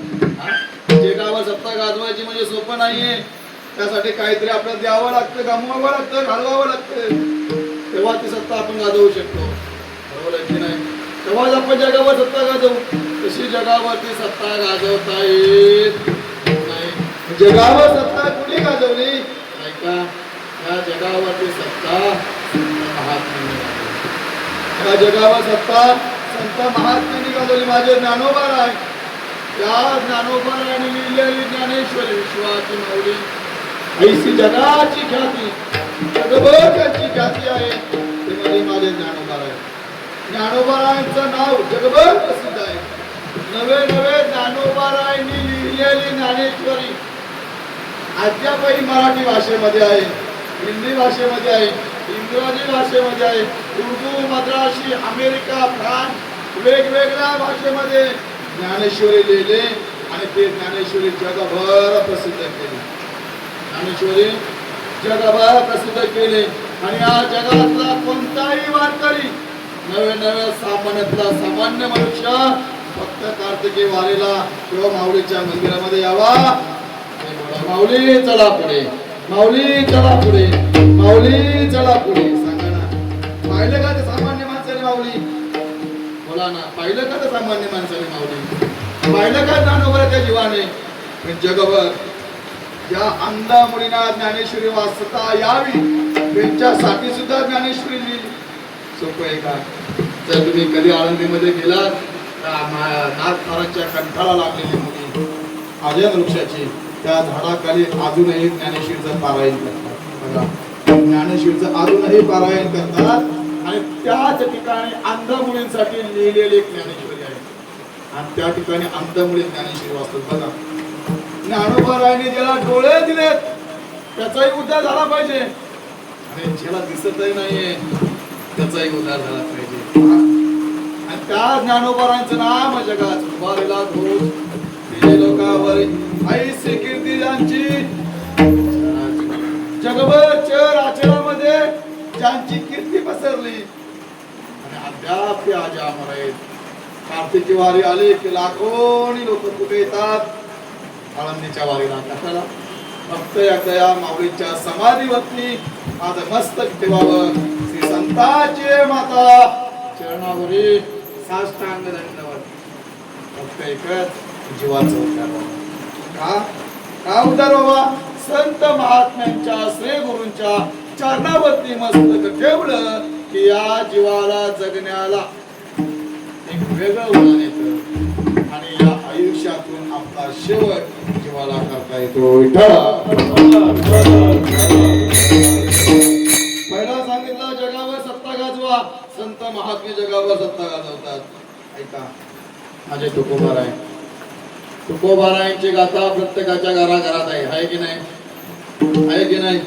S1: जगावर सत्ता गाजवायची म्हणजे सोपं नाहीये. त्यासाठी काहीतरी आपल्याला द्यावं लागतं, गमवावं लागतं, घालवावं लागतं, तेव्हा ती सत्ता आपण गाजवू शकतो. बरोबर आहे की नाही? तेव्हाच आपण जगावर सत्ता गाजवू. तशी जगावरती सत्ता गाजवता येत नाही. जगावर सत्ता कुणी गाजवली? ऐका, या जगावरती सत्ता महात्म्याने, या जगावर सत्ता संत महात्म्यांनी गाजवली माझे ज्ञानोबाराय. त्या ज्ञानोबारायांनी लिहिलेली ज्ञानेश्वरी विश्वाची माऊली ऐशी जगाची ख्याती जगभराची ख्याती आहे ते म्हणजे माझे ज्ञानोबाराय. ज्ञानोबारायांचं नाव जगभर प्रसिद्ध आहे. नवे नवे ज्ञानोबारायांनी लिहिलेली ज्ञानेश्वरी अद्यापही मराठी भाषेमध्ये आहे, हिंदी भाषेमध्ये आहे, इंग्रजी भाषेमध्ये आहे, उर्दू, मद्रासी, अमेरिका, फ्रान्स वेगवेगळ्या भाषेमध्ये ज्ञानेश्वरी लिहिले आणि ते ज्ञानेश्वरी जगभर प्रसिद्ध केली. ज्ञानेश्वरी जगभर प्रसिद्ध केले आणि या जगातला कोणताही वारकरी नवे नवे सामान्यातला सामान्य मनुष्य फक्त कार्तिकी वारीला किंवा माऊलीच्या मंदिरामध्ये यावा. माऊली चला पुढे, माऊली चला पुढे, माऊली चला पुढे. सांगा ना, पाहिलं का ते सामान्य माणसाने माऊली? बोला ना, पाहिलं का ते सामान्य माणसाने माऊली? पाहिलं का ज्ञानोबाच्या जीवाने? जगभर या अंधा मुलींना ज्ञानेश्वरी वाचता यावी त्यांच्यासाठी सुद्धा ज्ञानेश्वरी लिहिली. सोपं आहे का? जर तुम्ही कधी आळंदीमध्ये गेलात नागपाराच्या कंठाला लागलेली मुली आर्यन वृक्षाची त्या झाडाखाली अजूनही ज्ञानेश्वरीचं पारायण करतात. बघा, ज्ञानेश्वरीचं अजूनही पारायण करतात आणि त्याच ठिकाणी अंध मुलींसाठी लिहिलेली एक ज्ञानेश्वरी आहे आणि त्या ठिकाणी अंध मुली ज्ञानेश्वरी वाचतात. बघा, ज्ञानोबारायांनी ज्याला डोळे दिलेत त्याचाही उद्धार झाला पाहिजे आणि ज्याला दिसतही नाहीये त्याचाही उद्धार झाला पाहिजे. आणि त्या ज्ञानोबारांचं नाम जगात उभारला घोष लोकांवर ऐसी कीर्ती ज्यांची जगभर चर आचरामध्ये ज्यांची कीर्ती पसरली आणि अद्याप ते आज अमर आहेत. कार्तिकी वारी आली की लाखोनी लोक कुठे येतात? आळंदीच्या वारीला. कशाला? फक्त या माऊलीच्या समाधीवरती आज मस्तक ठेवावं. श्री संतांचे माता चरणावरी साष्टांग दंडवत. फक्त एकच जीवाचं उद्धार. का उद्धार व्हावा? संत महात्म्यांच्या श्री गुरूंच्या चरणावरती मस्तक ठेवलं की या जीवाला जगण्याला एक वेगळं उदाहरण येतं आणि या आयुष्यातून आपला शेवट जीवाला करता येतो. पहिला सांगितलं जगावर सत्ता गाजवा. संत महात्मे जगावर सत्ता गाजवतात. ऐका, माझे तुकोबाराय, तुकोबारायांची गाथा प्रत्येकाच्या घराघरात आहे की नाही? आहे की नाही?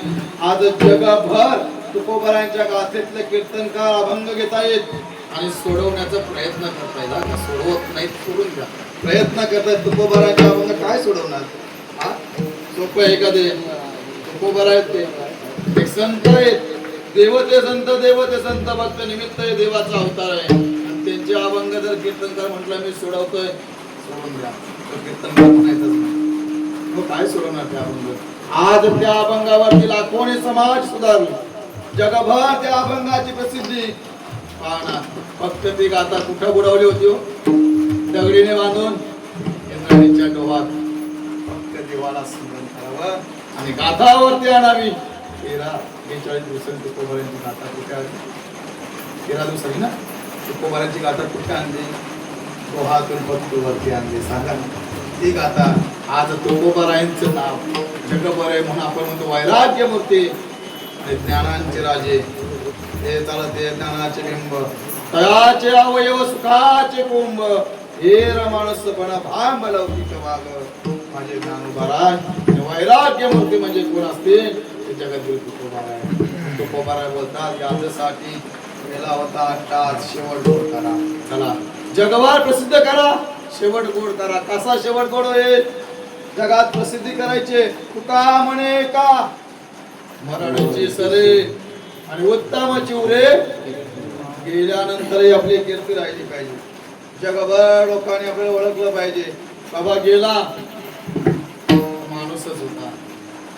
S1: आज जगभर तुकोबारायांच्या गाथेतले कीर्तनकार अभंग घेता येत आणि सोडवण्याचा प्रयत्न करतायत. सोडवत नाहीत, सोडून घ्या. प्रयत्न करतायत तुकोबारायांच्या अभंग. काय सोडवणार? सोपं आहे का ते? तुकोबार आहेत ते एक संत आहेत, देवते संत भक्त निमित्त आहे, देवाचा अवतार आहे आणि त्यांचे अभंग जर कीर्तनकार म्हटलं मी सोडवतोय, सोडून द्या. कीर्तनकार म्हणायचंच नाही. मग काय सोडवणार ते अभंग? आज त्या अभंगावरती लाखोनी समाज सुधारला. जगभर त्या अभंगाची प्रसिद्धी पाहना. फक्त ती गाथा कुठं बुडवली होती? दगडीने बांधून इंद्राणीच्या डोहात. फक्त देवाला स्मरण करावं आणि गाथावरती आणावी. 13-42 दिवसांची तुकोबारांची गाथा कुठे आली? 13 दिवसांनी ना तुकोबारांची गाथा कुठे आणली? डोहातून फक्त वरती आणली. सांगा ती गाथा. आज तुकोबारायांचं नाव जगभर आहे म्हणून आपण म्हणतो वैराग्य मूर्ती आणि ज्ञानांचे राजे. हे चालते ज्ञानाचे बिंब, तयाचे अवयव सुखाचे कुंभ, हे रमानसपणा भांब लौकिक वाग. माझे ज्ञानोबाराय वैराग्य मूर्ती म्हणजे कोण असते? ते जगद्गुरु तुकोबाराय. तुकोबाराय बोलतात याच्यासाठी गेला होता आताच शेवट गोड करा. चला जगभर प्रसिद्ध करा, शेवट गोड करा. कसा शेवट गोड होईल? जगात प्रसिद्धी करायचे. तुका म्हणे का मरणाची सरे आणि उत्तम चिवरे गेल्यानंतरही आपली कीर्ती राहिली पाहिजे. जगभर लोकांनी आपल्याला ओळखलं पाहिजे. बाबा गेला माणूसच होता.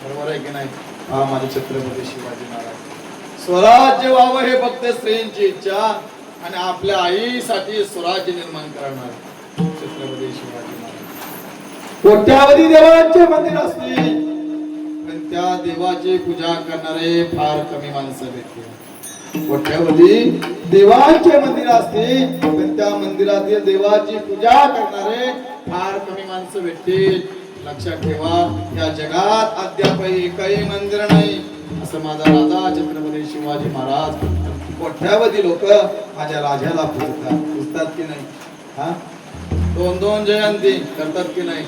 S1: बरोबर आहे की नाही? हा माझे छत्रपती शिवाजी महाराज. स्वराज्य व्हावं हे फक्त स्त्रियांची इच्छा आणि आपल्या आईसाठी स्वराज्य निर्माण करणार छत्रपती शिवाजी महाराज. कोट्यावधी देवांचे मंदिर असतील पण त्या देवाची पूजा करणारे फार कमी माणसं भेटतील. कोट्यावधी देवांचे मंदिर असते, पण त्या मंदिरातील देवाची पूजा करणारे फार कमी माणसं भेटतील. लक्षात ठेवा, या जगात अद्याप एकही मंदिर नाही असं माझा राजा छत्रपती शिवाजी महाराज. कोट्यावधी लोक माझ्या राजाला पूजतात की नाही? हा, 2-2 जयंती करतात की नाही?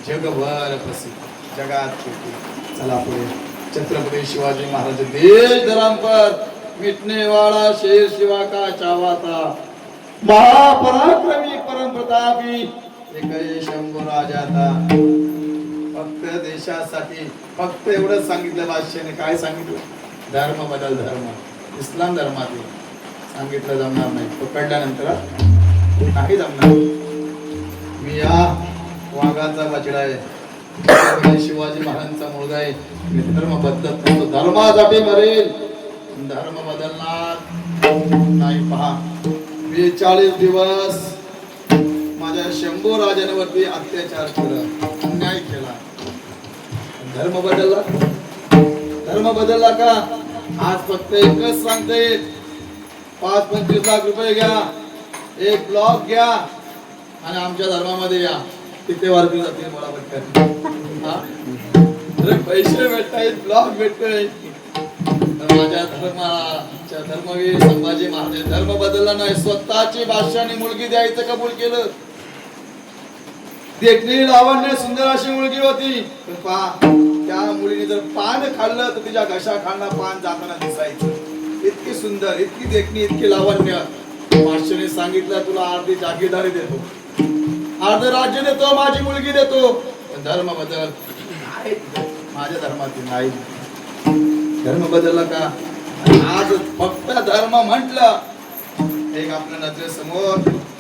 S1: जगभर प्रसिद्ध, जगात कीर्ती. चला पुढे. छत्रपती शिवाजी महाराज देश धर्म पर मिटने वाला शेर शिवा का चावा था, महापराक्रमी परम प्रतापी एकही शंभू राजा था. फक्त देशासाठी फक्त एवढंच सांगितलं बादशाने. काय सांगितलं? धर्म बदल धर्म. इस्लाम धर्मातील सांगितलं जमणार नाही, पकडल्यानंतर नाही जमणार. मी या वाघाचा बछडा आहे, शिवाजी महाराजांचा मुलगा आहे. मी धर्म बदलत नसतो, धर्मासाठी मरेल, धर्म बदलणार नाही. पहा, 42 दिवस माझ्या शंभू राजांवरती अत्याचार केला, अन्याय केला. धर्म बदलला? धर्म बदलला का? आज फक्त एकच सांगता येत, 5-25 लाख रुपये घ्या, एक ब्लॉक घ्या आणि आमच्या धर्मामध्ये या. किती वारकरी जातील मला पटकन? अरे पैसे भेटतायत, ब्लॉक भेटतोय. माझ्या धर्मवीर संभाजी महाराज धर्म बदलला नाही, स्वतःची बादशाहाने मुलगी द्यायचं कबूल केलं. देखणी लावण्य सुंदर अशी मुलगी होती, पण पहा, त्या मुलीने जर पान खाल्लं तर तिच्या घशा खालना पान जाताना दिसायचं. इतकी सुंदर, इतकी देखणी, इतकी लावण्य. बादशाहाने सांगितलं, तुला अर्धी जागीरदारी देतो, अर्ध राज्य देतो, माझी मुलगी देतो, पण धर्म बदल. माझ्या धर्मातील नाही. धर्म बदलला का? आज फक्त धर्म म्हटलं, एक आपल्या नजरेसमोर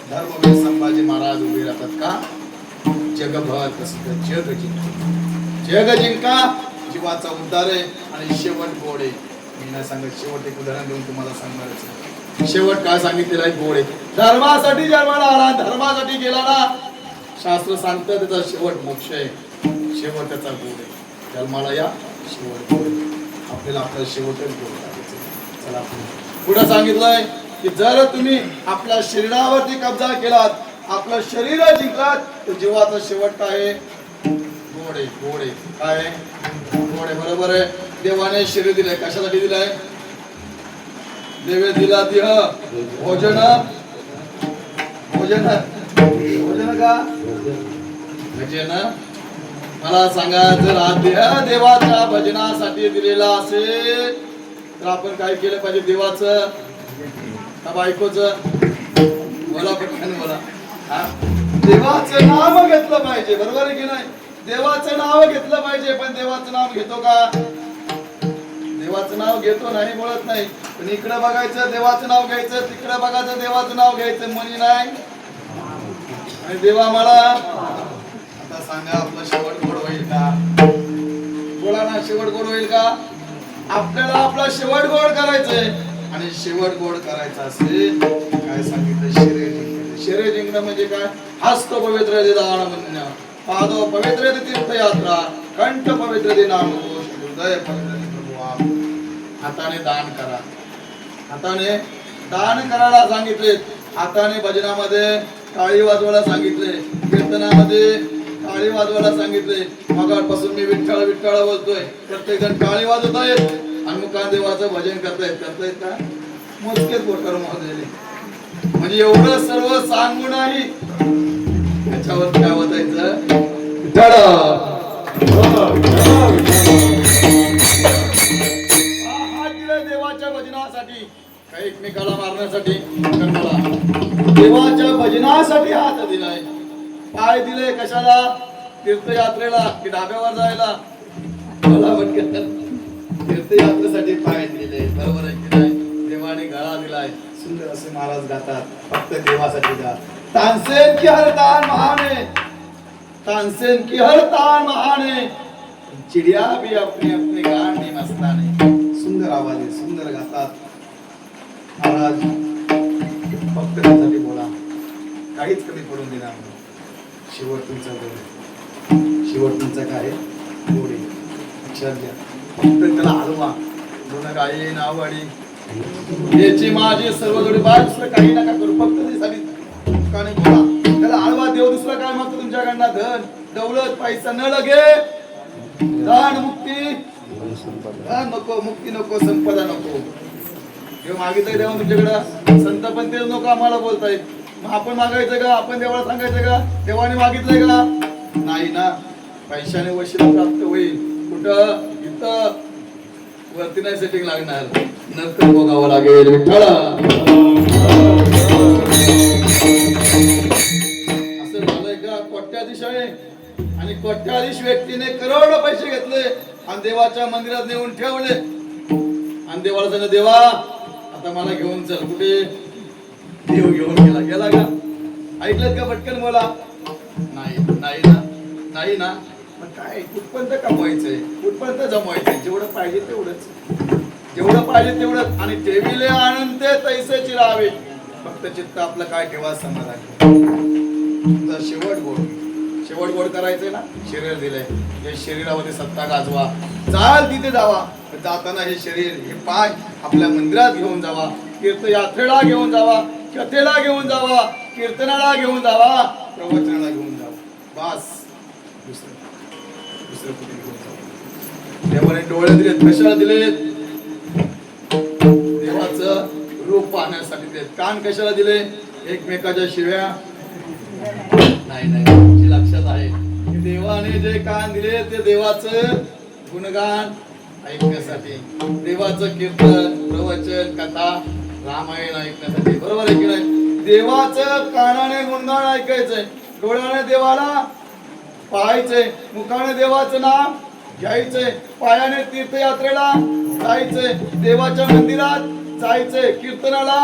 S1: धर्मवीर संभाजी महाराज उभे राहतात का? जगभर प्रसिद्ध, जग जिंका, जीवाचा उद्धार आहे आणि शेवट गोड आहे. मी नाही सांगत, शेवट एक उदाहरण देऊन तुम्हाला सांगणारच. शेवट काय सांगितलेलं आहे? गोड आहे. धर्मासाठी जन्माला आला, धर्मासाठी गेला ना, शास्त्र सांगतं त्याचा शेवट मोक्ष आहे. शेवट त्याचा गोड आहे. जन्माला या, शेवट गोड आहे. आपल्याला आपला शेवटच गोड करायचं. चला पुढे सांगितलंय की जर तुम्ही आपल्या शरीरावरती कब्जा केलात, आपलं शरीर जिंकलात, तर जीवाचा शेवट काय आहे? गोड आहे. गोड आहे. काय आहे? गोड आहे. बरोबर आहे. देवाने शरीर दिलंय, कशासाठी दिलंय? देवे दिला देह भोजन, भोजन भोजन का भजन. मला सांगा, जर हा देह देवाच्या भजनासाठी दिलेला असेल तर आपण काय केलं पाहिजे? देवाचं का बायकोचं? बोला पटकन बोला. देवाचं नाव घेतलं पाहिजे, बरोबर आहे की नाही? देवाचं नाव घेतलं पाहिजे, पण देवाचं नाव घेतो का? देवाचं नाव घेतो नाही, बोलत नाही. पण इकडे बघायचं देवाचं नाव घ्यायचं, तिकडे बघायचं देवाचं नाव घ्यायचं, मनी नाही. आणि देवा मला आता सांगा, आपलं शेवट गोड होईल का? बोला ना, शेवट गोड होईल का? आपल्याला आपला शेवट गोड करायचंय, आणि शेवट गोड करायचा असेल काय सांगितलं? शरीर जिंकणं. शरीर जिंकणं म्हणजे काय? हस्त पवित्र दे दान म्हणणं, पादो पवित्र दे तीर्थयात्रा, कंठ पवित्र दे नामघोष, हृदय पवित्र दे प्रभू आप. हाताने दान करा, हाताने दान करायला सांगितले. हाताने भजनामध्ये टाळी वाजवायला सांगितले, कीर्तनामध्ये टाळी वाजवायला सांगितले. मगापासून मी विठ्ठल विठ्ठल बोलतोय, प्रत्येक जण टाळी वाजवत आहेत आणि मुखाने देवाचं भजन करतायत का? मोजकेच बोटावर मोजलेले. म्हणजे एवढं सर्व सांगू नाही, त्याच्यावर काय वाजायचं? हात दिलाय देवाच्या भजनासाठी, काही एकमेकाला मारण्यासाठी देवाच्या भजनासाठी हात दिलाय. पाय दिले कशाला? तीर्थयात्रेला की ढाब्यावर जायला? मला तीर्थयात्रेसाठी पाय दिले, बरोबर आहे की नाही? देवाने गळा दिलाय, सुंदर असे महाराज गातात, फक्त देवासाठी गात. तानसेन की हर तान महाने, तानसेन की हर तान महाने, चिडिया भी अपने अपने गान में मस्ताने. सुंदर आवाज आहे, सुंदर गातात महाराज. फक्त त्यासाठी बोला, काहीच कमी पडून देणार नाही. शेवट तुमचा गोड, शेवट तुमचा काय? गोड. लक्षात घ्या. फक्त त्याला हलवा, दोन गायी नाववाडी याची माझी सर्व जोडी बाय दुसरं काही नका करू फक्त ती साधी काने बोला त्याला आळवा देव दुसरं काय मागतो तुमच्याकडनं धन दौलत पैसा न लगे धन मुक्ती धन नको मुक्ती नको संपदा नको देव मागितलंय देवा तुमच्याकडं संत पण तेच नको आम्हाला बोलतायत मग आपण मागायचं का आपण देवाला सांगायचं का देवाने मागितलंय का नाही ना पैशाने वशिला प्राप्त होईल कुठं इथं वरती नाही सेटिंग लागणार नंतर बघावं लागेल विठ्ठला असं झालंय का कोट्याधीश आहे आणि कोट्याधीश व्यक्तीने करोडो पैसे घेतले आणि देवाच्या मंदिरात नेऊन ठेवले आणि देवाला सांगितलं देवा आता मला घेऊन चल कुठे देव घेऊन गेला का ऐकलं का पटकन बोला नाही ना मग काय कुठपर्यंत कमवायचंय कुठपर्यंत जमवायचंय जेवढं पाहिजे तेवढंच आणि ठेविले आनंद तैसेची राहावे फक्त चित्त आपलं काय ठेवा समाधान तर शेवट गोड करायचंय ना शरीर दिलंय हे शरीरामध्ये सत्ता गाजवा चाल तिथे जावा जाताना हे शरीर हे पाय आपल्या मंदिरात घेऊन जावा तीर्थयात्रेला घेऊन जावा कथेला घेऊन जावा कीर्तनाला घेऊन जावा प्रवचनाला घेऊन जावा बस दुसरं कुठे घेऊन जावा देवाने डोळे दिलेत कशाला दिलेत देवाचं रूप पाहण्यासाठी दिलेत कान कशाला दिले एकमेकाच्या शिव्या नाही लक्षात आहे की देवाने जे कान दिले ते देवाचं गुणगान ऐकण्यासाठी देवाचं कीर्तन प्रवचन कथा रामायण ऐकण्यासाठी बरोबर आहे की नाही देवाचं कानाने गुणगान ऐकायचंय डोळ्याने देवाला पाहायचंय मुखाने देवाचं नाम घ्यायचंय पायाने तीर्थयात्रेला जायचंय देवाच्या मंदिरात जायचंय कीर्तनाला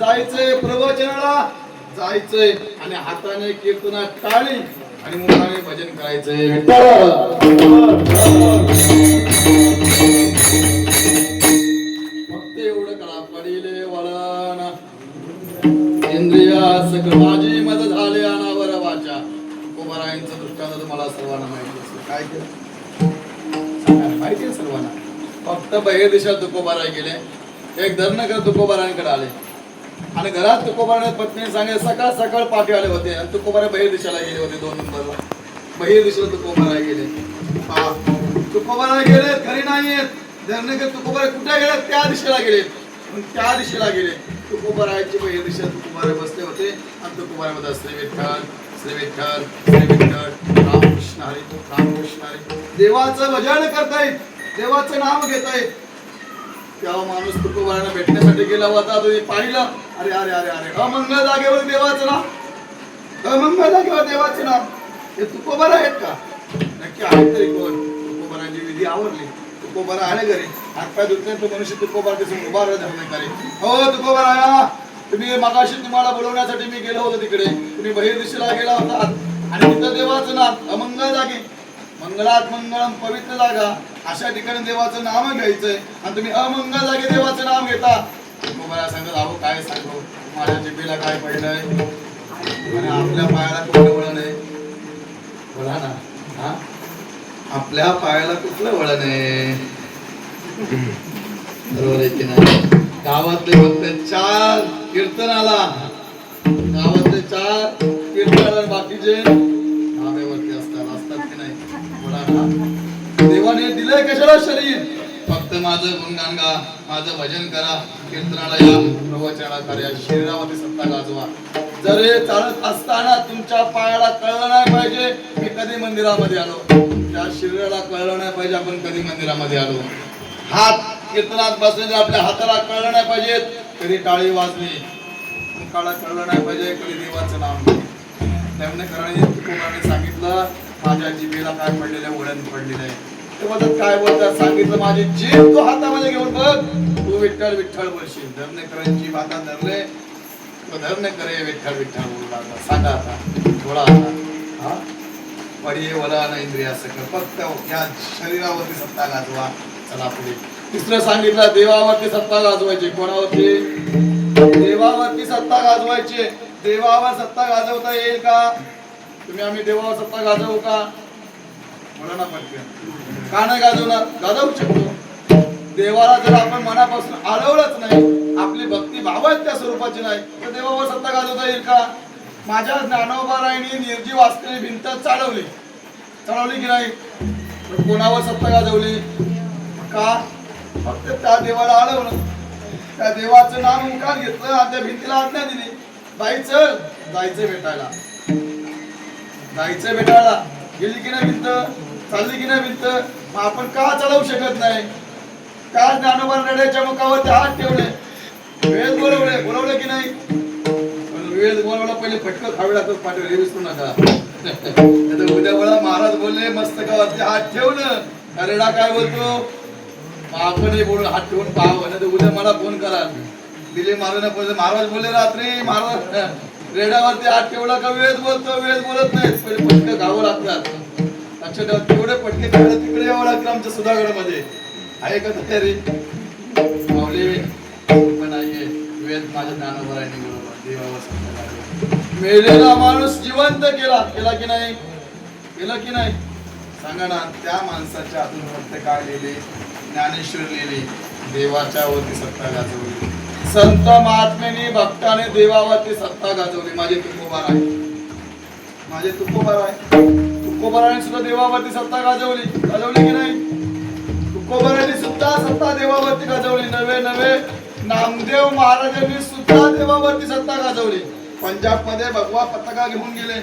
S1: जायचंय प्रवचनाला जायचंय आणि हाताने कीर्तनात टाळी आणि मुखाने भजन करायचंय फक्त एवढं करा पडिले वळण इंद्रिया सकळ माझी मदत झाले अनावर वाचा तुकोबारायांचं दृष्टांत तुम्हाला सर्वांना माहिती असेल काय केलं माहिती आहे सर्वांना फक्त बाहेर देशात तुकोबाराय गेले एक धरणकर तुकोबारांकडे आले आणि घरात तुकोबाराने पत्नी सांगे सकाळ पाठी आले होते आणि तुकोबारा बाहेर देशाला गेले होते 2 नंबरला बाहेर देशाला तुकोबारा गेले तुकोबारा गेले घरी नाहीयेत धरणकर तुकोबारा कुठे गेले त्या दिशेला गेले तुकोबाराची बाहेर देशात तुकोबारा बसले होते आणि तुकोबारामध्ये श्री विठ्ठल रामकृष्ण हरी देवाचं भजन करतायत देवाचं नाव घेतायत तेव्हा माणूस तुकोबाराने भेटण्यासाठी गेला होता तुम्ही पाहिलं अरे अमंगळ जागेवर देवाचं नाव हे तुकोबारा आहेत का नक्की आहेत तरी कोण तुकोबाराची विधी आवडली तुकोबारा आले घरी हातपाय धुतले तो मनुष्य तुकोबारा दिसून उभा धरण्याकारी हो तुकोबारा तुम्ही मगाशी तुम्हाला बोलवण्यासाठी मी गेलो होतो तिकडे तुम्ही बाहेर दिशेला गेला होता आणि तिथं देवाचं नाव अमंगळ जागे मंगळात मंगळम पवित्र जागा अशा ठिकाणी देवाचं नाव घ्यायचंय आणि तुम्ही अमंगळ जागे देवाचं नाव घेता तुकोबारा सांगत अहो काय सांगू माझ्या जिभेला काय पडलंय आणि आपल्या पायाला कुठलं वळण आहे बोला ना हा आपल्या पायाला कुठलं वळण आहे बरोबर आहे की नाही गावातले फक्त 4 कीर्तनाला बाकीचे धाब्यावरती असतात की नाही बोला ना देवाने दिलंय कशाला शरीर फक्त माझं गुणगान गा माझं भजन करा कीर्तनाला या प्रवचनाला करा शरीरावरती सत्ता गाजवा जर हे चालत असताना तुमच्या पायाला कळलं नाही पाहिजे मी कधी मंदिरामध्ये आलो त्या शरीराला कळलं नाही पाहिजे आपण कधी मंदिरामध्ये आलो हात कीर्तनात बसले आपल्या हाताला कळलं नाही पाहिजे कधी टाळी वाजली मुखाला कळलं नाही पाहिजे कधी देवाचं नाव तुकोबाराने सांगितलं माझ्या जिभेला काय पडलेलं वळण पडलेलं आहे तेव्हा काय बोलतात सांगितलं माझी जीभ तू हातामध्ये घेऊन बघ तू विठ्ठल बोलशील धरणेकरांची हातात धरले तो धरणेकरे विठ्ठल बोलू लागला सांगा आता थोडा आता पडिये वला ना इंद्रिया सकळ फक्त या शरीरावरती सत्ता गाजवा चला पुढे तिसरं सांगितलं देवावरती सत्ता गाजवायची कोणावरती देवावरती सत्ता गाजवायची देवावर सत्ता गाजवता येईल का तुम्ही आम्ही देवावर सत्ता गाजवू का बोला ना पटकन का नाही गाजवणार गाजवू शकतो देवाला जर आपण मनापासून आळवलंच नाही, आपली भक्ती भावच त्या स्वरूपाची नाही, तर देवावर सत्ता गाजवता येईल का? माझ्या ज्ञानोबारायांनी निर्जीव असलेली भिंत चालवली की नाही? पण कोणावर सत्ता गाजवली? का? फक्त त्या देवाला आळवलं, त्या देवाचं नाम उकार घेतलं आणि त्या भिंतीला आज्ञा दिली, बाई चल, जायचं भेटायला. गेली की नाही भिंत? चालली की नाही भिंत? मग आपण का चालवू शकत नाही? त्या ज्ञानोबा रड्याच्या मुखावर हात ठेवले, वेळ बोलवले की नाही? वेळ बोलवला, पहिले फटकं खावी लागत पाठवले, हे विसरू नका. उद्या बोला महाराज बोलले मस्तकावरती हात ठेवलं, रेडा काय बोलतो? आपणही बोलून हात ठेवून पाहावं, नाही तर उद्या मला फोन करा. दिले महाराज बोलले रात्री, महाराज रेड्यावरती हात ठेवला का वेळ बोलतो? वेळ बोलत नाही, पहिले फटकं खावं लागतात. लक्षात ठेवा, तेवढे पटके खायला तिकडे यावं लागतं आमच्या सुधागडमध्ये. आहे का तयारी? माऊली पण आहे, वेद माझ्या ज्ञानोबारायांनी बरोबर देवावर सत्ता. मेलेला माणूस जिवंत केला की नाही? केलं की नाही? सांगा ना. त्या माणसाच्या हातून फक्त काय लिहिले? ज्ञानेश्वर लिहिले, देवाच्या वरती सत्ता गाजवली. संत महात्म्याने भक्ताने देवावरती सत्ता गाजवली. माझे तुकोबाराने सुद्धा देवावरती सत्ता गाजवली की नाही? तुकोबाराने सुद्धा सत्ता देवावरती गाजवली. नवे नामदेव महाराजांनी सुद्धा देवावरती सत्ता गाजवली. पंजाब मध्ये भगवा पताका घेऊन गेले.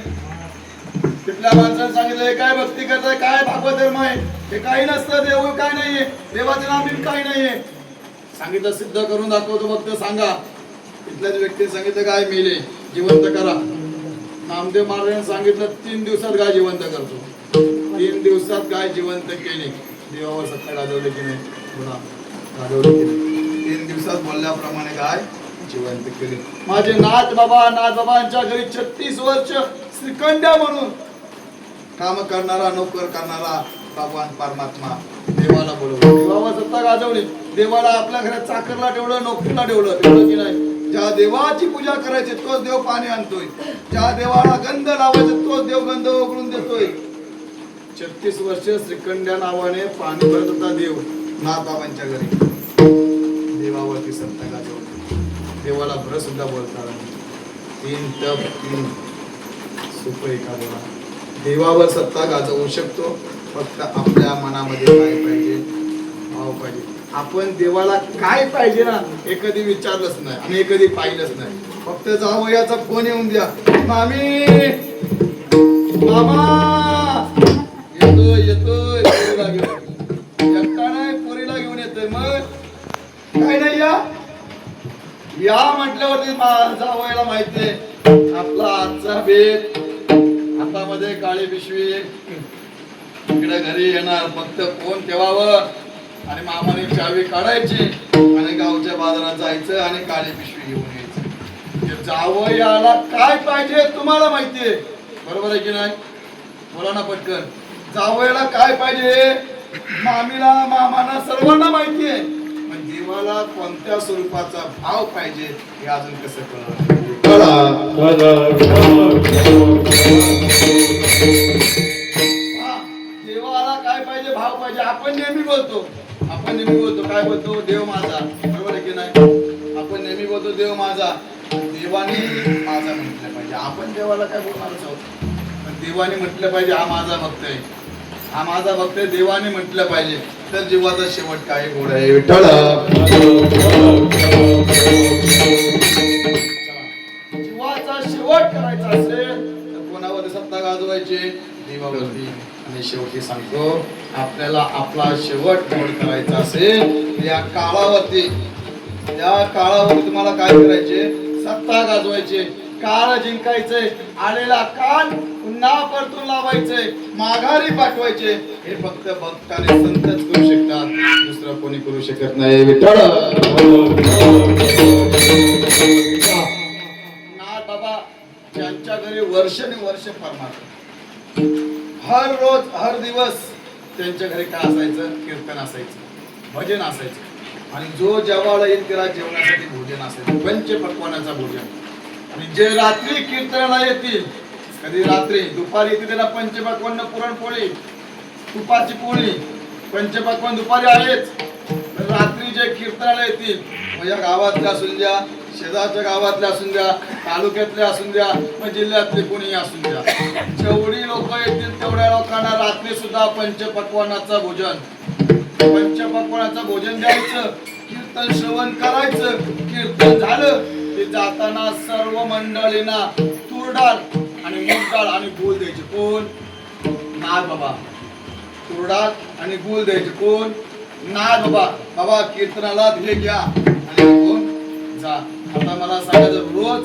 S1: तिथल्या माणसाने सांगितलं, हे काय भक्ती करताय, काय भागवत धर्म आहे, हे काही नसतं, देव काय नाहीये, देवाचे नाम काही नाहीये. सांगितलं सिद्ध करून दाखवतो, फक्त सांगा. तिथल्याच व्यक्तीने सांगितलं, काय मेले जिवंत करा. नामदेव महाराजांनी सांगितलं 3 दिवसात गाय जिवंत करतो. 3 दिवसात गाय जिवंत केली. देवावर सत्ता गाजवली की नाही? पुन्हा गाजवली की नाही? 3 दिवसात बोलल्याप्रमाणे गाय जिवंत केली. माझे नाथबाबांच्या घरी 36 वर्ष श्रीखंड्या म्हणून काम करणारा, नोकर करणारा भगवान परमात्मा देवाला बोलवलं, देवावर सत्ता गाजवली. देवाला आपल्या घरात चाकरला ठेवलं, नोकरीला ठेवलं की नाही? ज्या देवाची पूजा करायची तोच देव पाणी आणतोय, ज्या देवाला गंध लावायचं तोच देव गंध उघडून देतोय. 36 वर्ष श्रीखंड्या नावाने पाणी भरत होता देव नाथबाबांच्या घरी. देवावरती सत्ता गाजवली. देवाला भर सुद्धा बोलतात. 3 तप 3 सुपे का बोला. देवावर सत्ता गाजवू शकतो, फक्त आपल्या मनामध्ये काय पाहिजे? भाव पाहिजे. आपण देवाला काय पाहिजे ना हे कधी विचारलंच नाही आणि हे कधी पाहिलंच नाही. फक्त जावयाचा फोन येऊन द्या, मामी मामा येतोय पोरीला घेऊन. एकटा नाही, पोरीला घेऊन येतोय. मग काय नाही, या म्हटल्यावरती जावयाला माहितीये आपला आजचा भेट. हातामध्ये काळी पिशवी, इकडे घरी येणार, फक्त फोन ठेवावं आणि मामाने चावी काढायची आणि गावच्या बाजारात जायचं आणि काळी पिशवी घेऊन यायचं. जावयाला काय पाहिजे तुम्हाला माहितीये, बरोबर आहे की नाही? बोला ना पटकन. जावयाला काय पाहिजे मामीला, मामाला, सर्वांना माहितीये. पण देवाला कोणत्या स्वरूपाचा भाव पाहिजे हे अजून कसं कळलं? देवाला काय पाहिजे? भाव पाहिजे. आपण नेहमी बोलतो काय बोलतो? देव माझा, बरोबर आहे की नाही? आपण नेहमी बोलतो देव माझा. देवाने माझा म्हटलं पाहिजे. आपण देवाला काय बोलणारच आहोत, पण देवाने म्हटलं पाहिजे हा माझा भक्त आहे, हा माझा भक्त आहे. देवाने म्हटलं पाहिजे तर जीवाचा शेवट काय गोड आहे. विठ्ठल जीवाचा शेवट करायचा असेल तर कोणावर सत्ता गाजवायची? देवावरती. आणि शेवटी सांगतो, आपल्याला आपला शेवट गोड करायचा असेल या काळावरती तुम्हाला काय करायचे? सत्ता गाजवायचे, काळ जिंकायचे, आलेला कान पुन्हा परतून लावायचे, माघारी पाठवायचे. हे फक्त भक्त आणि संतच करू शकतात, दुसरं कोणी करू शकत नाही. विठ्ठल नाथ बाबा ज्यांच्या घरी वर्षानुवर्ष फरमात, हर रोज हर दिवस त्यांच्या घरी काय असायचं? कीर्तन असायचं, भजन असायचं. आणि जो जेवायला येईल त्याला जेवणासाठी भोजन असायचं, पंचपक्वानाचं भोजन. आणि जे रात्री कीर्तनाला येतील, कधी रात्री दुपारी येते त्याला पंचपक्वान्न, पुरणपोळी, तुपाची पोळी, पंचपक्वान दुपारी आहेच. रात्री जे कीर्तनाला येतील मग या गावातल्या असून द्या, शेजारच्या गावातल्या असून द्या, तालुक्यातले असून द्या, मग जिल्ह्यातले कोणी असून द्या, जेवढी लोक येतील तेवढ्या लोकांना रात्री सुद्धा पंचपक्वानाचं भोजन द्यायचं, कीर्तन श्रवण करायचं. कीर्तन झालं की जाताना सर्व मंडळींना तूर डाळ आणि मूग डाळ आणि गूळ द्यायचे. कोण? नाथ बाबा. तूर डाळ आणि गूळ द्यायचे. कोण? नाथ बाबा. बाबा कीर्तनाला हे घ्या आणि कोण जा. आता मला सांगायचं, रोज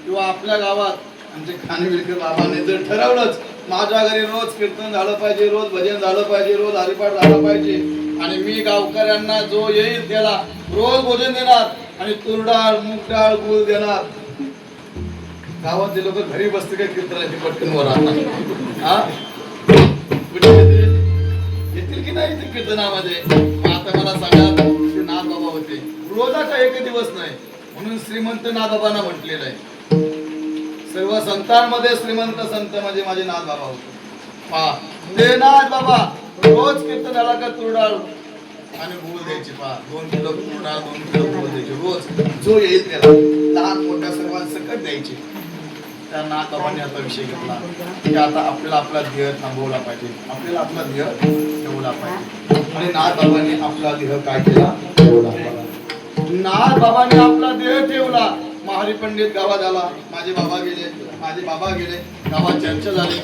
S1: किंवा आपल्या गावात आमचे खानविलकर बाबांनी जर ठरवलंच माझ्या घरी रोज कीर्तन झालं पाहिजे, रोज भजन झालं पाहिजे, रोज हरिपाठ झाला पाहिजे आणि मी गावकऱ्यांना जो येईल त्याला रोज भोजन देणार आणि तूर डाळ, मूग डाळ, गूळ देणार. गावातले लोक घरी बसते काय कीर्तनाची पटकन वर हा कुठे येतील की नाही ते कीर्तनामध्ये. आता मला सांगा, ते नाथ बाबा होते, रोजाचा एक दिवस नाही म्हणून श्रीमंत नाथ बाबांना म्हटलेलं आहे. सर्व संतांमध्ये श्रीमंत संत म्हणजे माझे नाथ बाबा होते. पहा ते नाथ बाबा रोज कीर्तन झाला का तूर डाळ आणि गूळ द्यायची. पहा 2 किलो तूर डाळ, 2 किलो गूळ द्यायची रोज. जो येईल त्याला लहान मोठ्या सर्वांसकट द्यायची. त्या नाथ बाबांनी आता विषय घेतला की आता आपल्याला आपला ध्येय थांबवला पाहिजे, आपल्याला आपला ध्येय ठेवला पाहिजे. आणि नाथ बाबांनी आपला ध्येय काय केला? ठेवला. नाथ बाबांनी आपला ध्येय ठेवला. महारी पंडित गावात आला, माझे बाबा गेले, गावात चर्चा झाली.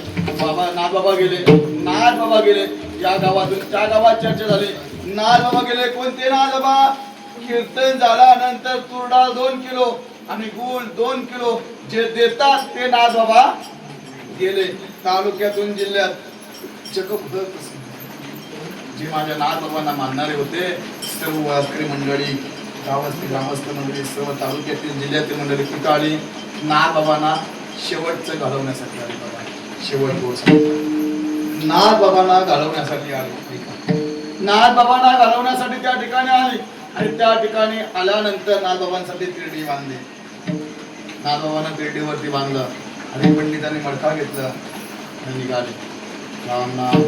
S1: नाथ बाबा गेले, या गावातून त्या गावात चर्चा झाली. नाथ बाबा गेले. कोणते नाथ बाबा? कीर्तन झाल्यानंतर तूर डाळ 2 किलो आणि गूळ 2 किलो जे देतात ते नाथ बाबा गेले. तालुक्यातून जिल्ह्यात जगभर जे माझ्या नाथ बाबांना मानणारे होते सर्व वारकरी मंडळी, गावातली ग्रामस्थ मंडळी, सर्व तालुक्यातील जिल्ह्यातील मंडळी कुठं आली? नाथ बाबांना शेवटचं घालवण्यासाठी आली. बाबा शेवट नाथ बाबांना घालवण्यासाठी आली. नाथ बाबांना घालवण्यासाठी त्या ठिकाणी आली आणि त्या ठिकाणी आल्यानंतर नाथ बाबांसाठी तिरडी बांधली. नाथ बाबांना तिरडीवरती बांधलं आणि पंडितांनी मडका घेतलं आणि निघाले. राम नाम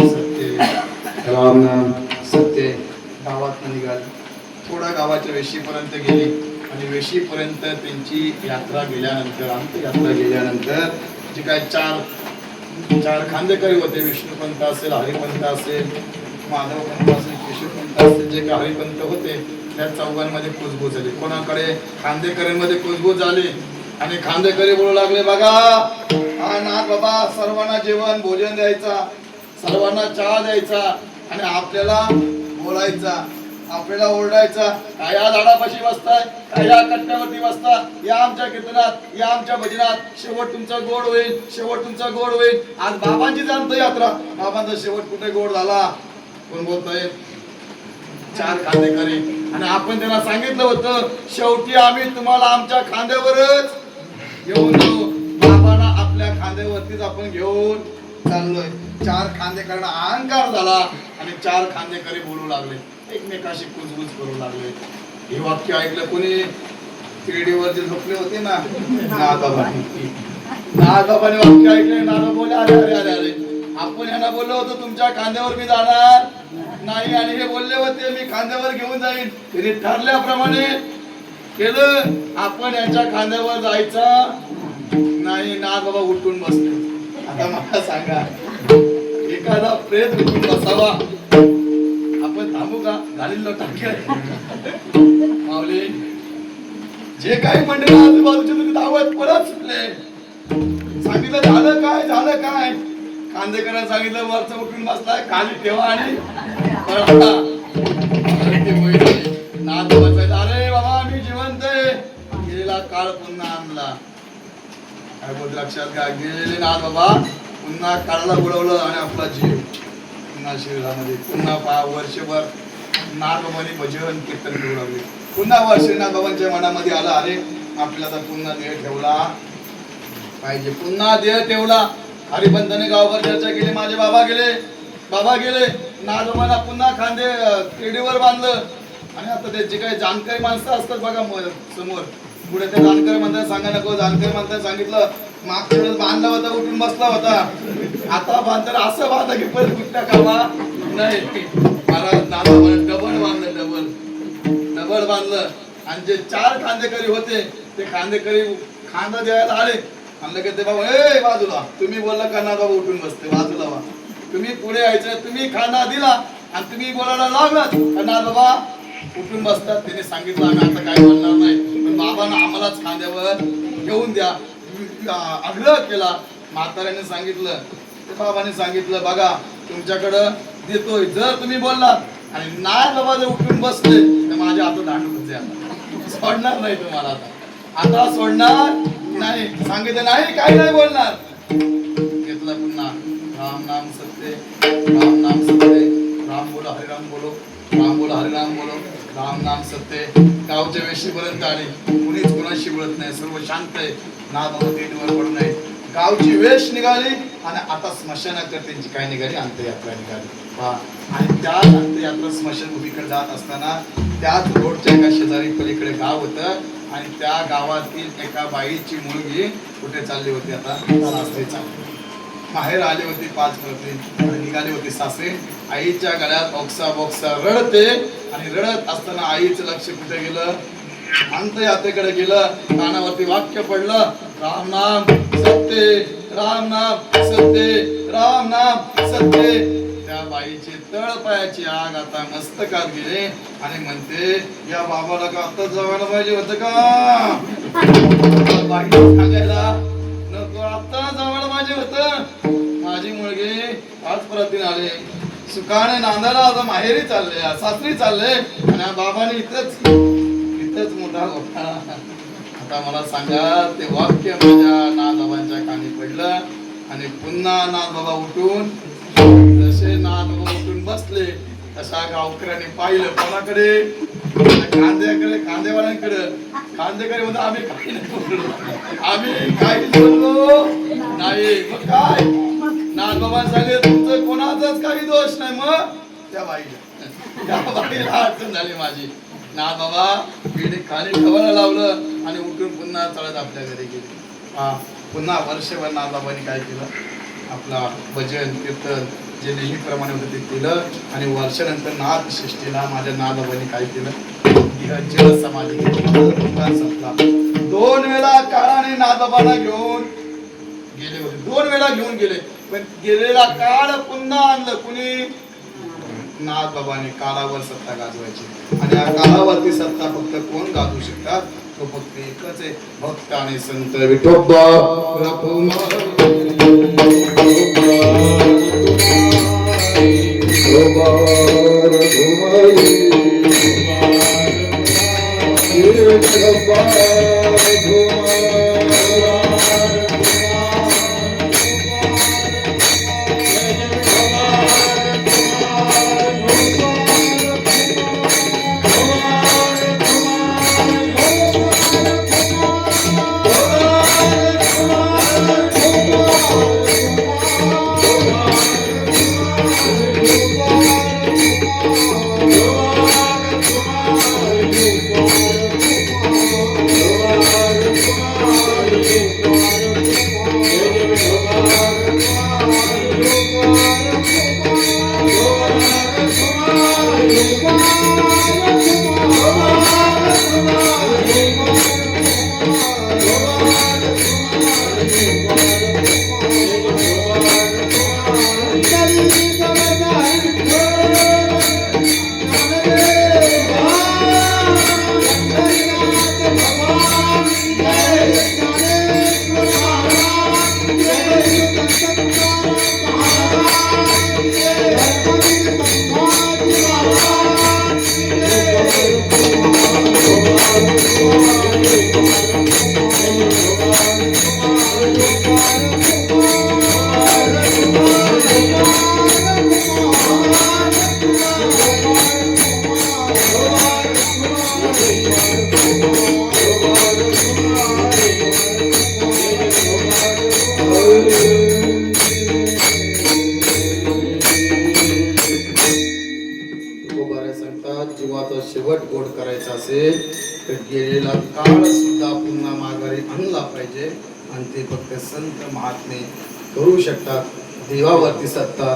S1: सत्य, राम नाम सत्य. गावात निघाले. थोडा गावाच्या वेशीपर्यंत गेली आणि वेशीपर्यंत त्यांची यात्रा गेल्यानंतर, अंत्ययात्रा गेल्यानंतर जे काय चार खांदेकरी होते, विष्णुपंत असेल, हरिपंत असेल, माधवपंत असेल, केशवपंत असेल, जे काही हरिपंत होते त्या चौघांमध्ये कुजबूज झाली. कोणाकडे? खांदेकरीमध्ये कुजबूज झाली आणि खांदेकरी बोलू लागले, बघा हा नाथ बाबा सर्वांना जेवण भोजन द्यायचा, सर्वांना चहा द्यायचा आणि आपल्याला बोलायचा, आपल्याला ओरडायचा. काय या झाडापाशी बसताय, काय या कट्ट्यावरती बसता, या आमच्या कीर्तनात, या आमच्या भजनात, शेवट तुमचा गोड होईल, शेवट तुमचा गोड होईल. आज बाबांची जाणतं यात्रा, बाबांचा शेवट कुठे गोड झाला? कोण बोलतोय? 4 खांदेकरी. आणि आपण त्यांना सांगितलं होतं शेवटी आम्ही तुम्हाला आमच्या खांद्यावरच घेऊन जाऊ. बाबांना आपल्या खांद्यावरतीच आपण घेऊन चाललोय. 4 खांदेकरांना अहंकार झाला आणि 4 खांदेकरी बोलू लागले, एकमेकाशी कुजबुज करू लागले. हे वाक्य ऐकलं कोणी? तिरडीवर जे झोपले होते ना नाथबाबांनी. नाथबाबांनी वाक्य ऐकले. नाथ बोलले, अरे अरे अरे अरे आपण यांना बोललो होतो तुमच्या खांद्यावर मी जाणार नाही आणि हे बोलले होते मी खांद्यावर घेऊन जाईन. त्यांनी ठरल्याप्रमाणे केलं. आपण यांच्या खांद्यावर जायचं नाही. नाथ बाबा उठून बसले. आता मला सांगा, एखादा प्रेत उठून बसावा, आपण थांबू का? घालील टाके माऊली. जे काही मंडळी आजूबाजूचे तुम्ही धावत परत सुटले. सांगितलं झालं काय, झालं काय? खांदेकरांना सांगितलं वरचं उठून बसलाय, खाली ठेवा आणि नाथ बसायचा. अरे बाबा मी जिवंत आहे. गेलेला काळ पुन्हा आणला. काय बोल लक्षात घ्या, गेलेले नाथ बाबा पुन्हा काळाला बोलवलं आणि आपला जीव पुन्हा शरीरामध्ये पुन्हा वर्षभर नाथ बाबांनी भजन कीर्तन करू लागले. पुन्हा वर्ष नाथ बाबांच्या मनामध्ये आला, अरे आपल्याला तर पुन्हा देह ठेवला पाहिजे, पुन्हा देह ठेवला. हरिपंताने गावभर चर्चा केली. माझे बाबा गेले. नाथ बाबांना पुन्हा खांदे केडीवर बांधलं आणि आता ते जे काही जानकारी माणसं असतात बघा समोर, पुढे ते जानकारी म्हणतात सांगा नको, जानकारी म्हणतात सांगितलं मागच्या वेळेस बांधला होता, उठून बसला होता, आता बांधताना असं बांधा की परत कुठल्या कामा नाही. मला नानाबाने डबल बांधलं, डबल बांधलं. आणि जे 4 खांदेकरी होते ते खांदेकरी खांदा द्यायला आले. म्हणलं की ते बाबा ए बाजूला, तुम्ही बोलला का ना बाबा उठून बसते, बाजूला व्हा. तुम्ही पुढे यायचं, तुम्ही खांदा दिला आणि तुम्ही बोलायला लागलात का ना बाबा उठून बसतात. त्याने सांगितलं आम्ही आता काय बोलणार नाही, पण बाबांना आम्हालाच खांद्यावर घेऊन द्या आग्रह केला. म्हाताऱ्याने सांगितलं, ते बाबाने सांगितलं बघा तुमच्याकडं देतोय, जर तुम्ही बोललात आणि नाही बाबा जर उठून बसले तर माझ्या हातात दांडूच द्या, सोडणार नाही तुम्हाला. आता सोडणार नाही, सांगितलं नाही काही नाही बोलणार. घेतलं पुन्हा राम नाम सत्य, राम नाम सत्य, राम बोलो हरिराम बोलो, राम बोलो हरिराम बोलो, राम नाम सत्य. गावच्या वेशीपर्यंत आले, कुणीच कुणाशी बोलत नाही, सर्व शांत आहे, नादावर पडू नये. गावची वेश निघाली आणि आता स्मशानाकरत्यांची काय निघाली, अंत्ययात्रा निघाली. आणि त्या अंत्ययात्रा स्मशानभूमीकडे जात असताना त्याच रोडच्या एका शेजारी पलीकडे गाव होतं आणि त्या गावातील एका बाईची मुलगी कुठे चालली होती, आता सासरी चालली. बाहेर आली होती 5 वर्षे, निघाली होती सासरी. आईच्या गळ्यात ऑक्सा बॉक्सा रडते आणि रडत असताना आईचं लक्ष कुठे गेलं, अंत्ययात्रेकडे गेलं. कानावरती वाक्य पडलं, राम नाम सत्य, राम नाम सत्य, राम नाम सत्य. त्या बाईची तळपायाची आग आता मस्तकात गेले आणि म्हणते या बाबाला का आता जवायला पाहिजे होतं का, बाई सांगायला नको, आता जवायला पाहिजे होतं. माझी मुलगी आज परत आले सुखाने नांदायला, आता माहेरी चालले, सासरी चालले आणि बाबाने इथंच मोठा घोटाळा. आता मला सांगा, ते वाक्य माझ्या नाथबाबांच्या कानी पडलं आणि पुन्हा नाथबाबा उठून, जसे नाथबाबा उठून बसले तशा गावकऱ्यांनी पाहिलं कोणाकडे, कांद्याकडे, कांदेवाल्यांकडे. कांदेकरी म्हणतो आम्ही काही नाही बोललो, आम्ही काही बोललो नाही. मग काय, नाथबाबा सांगितलं तुमचं कोणाचाच काही दोष नाही. मग त्या बाईला अडचण झाली माझी. नाथबाबा पिढी खाली ठेवायला लावलं आणि उठून पुन्हा चढत आपल्या घरी गेले. पुन्हा वर्षभर नाथबाबांनी काय केलं, आपला भजन कीर्तन जे नेहमीप्रमाणे होतं ते केलं. आणि वर्षानंतर नाथ सृष्टीला माझ्या नाथबाबांनी काय केलं, जल समाधी संपला. 2 वेळा काळाने नाथबाबांना घेऊन गेले होते, 2 वेळा घेऊन गेले, पण गेलेला काळ पुन्हा आणलं कुणी, नाथबाबांनी. काळावर सत्ता गाजवायची आणि या काळावरती सत्ता फक्त कोण गाजवू शकतात, तो फक्त एकच आहे, भक्त आणि संत विठोबा. जीवाचा शेवट गोड करायचा असेल तर गेलेला काळ सुद्धा पुन्हा माघारी आणला पाहिजे आणि ते फक्त संत महात्मे करू शकतात. देवावरती सत्ता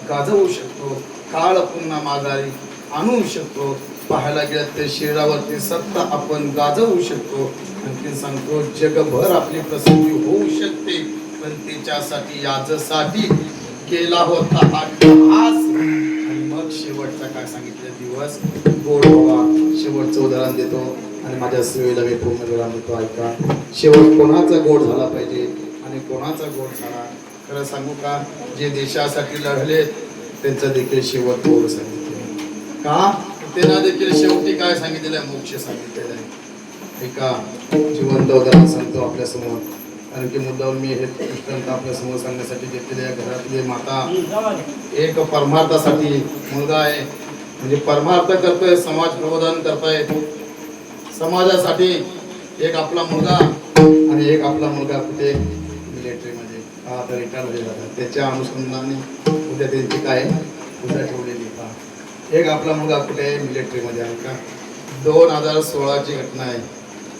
S1: गाजवू शकतो,
S3: काळ पुन्हा माघारी आणू शकतो. पाहायला गेलं ते शरीरावरती सत्ता आपण गाजवू शकतो. आणखी सांगतो जगभर आपली प्रसिद्धी होऊ शकते, पण त्याच्यासाठी याच्यासाठी केला होता अट्टहास. आणि मग शेवटचा काय सांगितलं दिवस गोड व्हावा. शेवटचं उदाहरण देतो आणि माझ्या सेवेला मी पूर्ण विराम देतो. ऐका, शेवट कोणाचा गोड झाला पाहिजे आणि कोणाचा गोड झाला. खरं सांगू का, जे देशासाठी लढले त्यांचा देखील शेवट गोड सांगितले. का त्यांना देखील शेवटी काय सांगितलेलं आहे? मोक्ष सांगितलेलं आहे. एका जिवंत उदाहरण सांगतो आपल्या समोर. कारण की मुद्दावर मी हे दृष्टांत आपल्या समोर सांगण्यासाठी घेतलेले आहे. घरातली माता एक परमार्थासाठी मुलगा आहे, म्हणजे परमार्थ करतोय, समाज प्रबोधन करतोय, समाजासाठी. एक आपला मुलगा आणि एक आपला मुलगा कुठे मिलिटरीमध्ये आता रिटायर झालेला आहे. त्याच्या अनुषंगाने उद्या त्यांची काय पूजा ठेवलेली का. एक आपला मुलगा कुठे मिलिटरीमध्ये आहे का. 2016ची घटना आहे.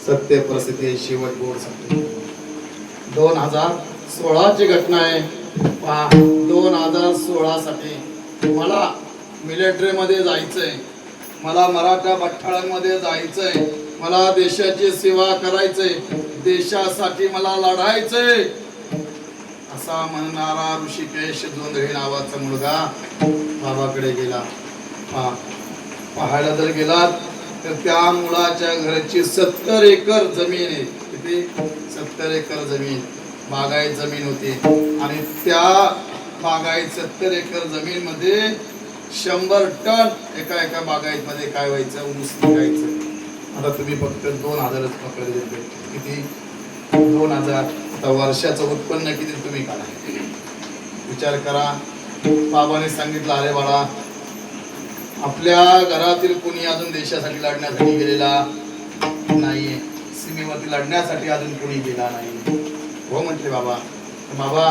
S3: सत्य परिस्थिती शेवट गोड सांगते. 2016ची घटना आहे. 2016 साठी मला मिलिटरीमध्ये जायचंय, मला मराठा बठाळांमध्ये जायचंय, मला देशाची सेवा करायचंय, देशासाठी मला लढायचंय असा म्हणणारा ऋषिकेश जोंधळे नावाचा मुलगा बाबाकडे गेला. पाहायला जर गेलात तर त्या मुलाच्या घरची 70 एकर जमीन आहे. किती? 70 एकर जमीन, बागायत जमीन होती. आणि त्या बागायत 70 एकर जमीन मध्ये 100 टन एका बागायत मध्ये काय व्हायचं? ऊस निघायचं. आता तुम्ही फक्त 2000च पकडले. किती? 2000. आता वर्षाचं उत्पन्न किती तुम्ही काढा, विचार करा. बाबाने सांगितलं, अरे बाळा, आपल्या घरातील कोणी अजून देशासाठी लढण्यासाठी गेलेला नाहीये, सीमेवरती लढण्यासाठी अजून कोणी गेला नाही. हो म्हटले बाबा. बाबा,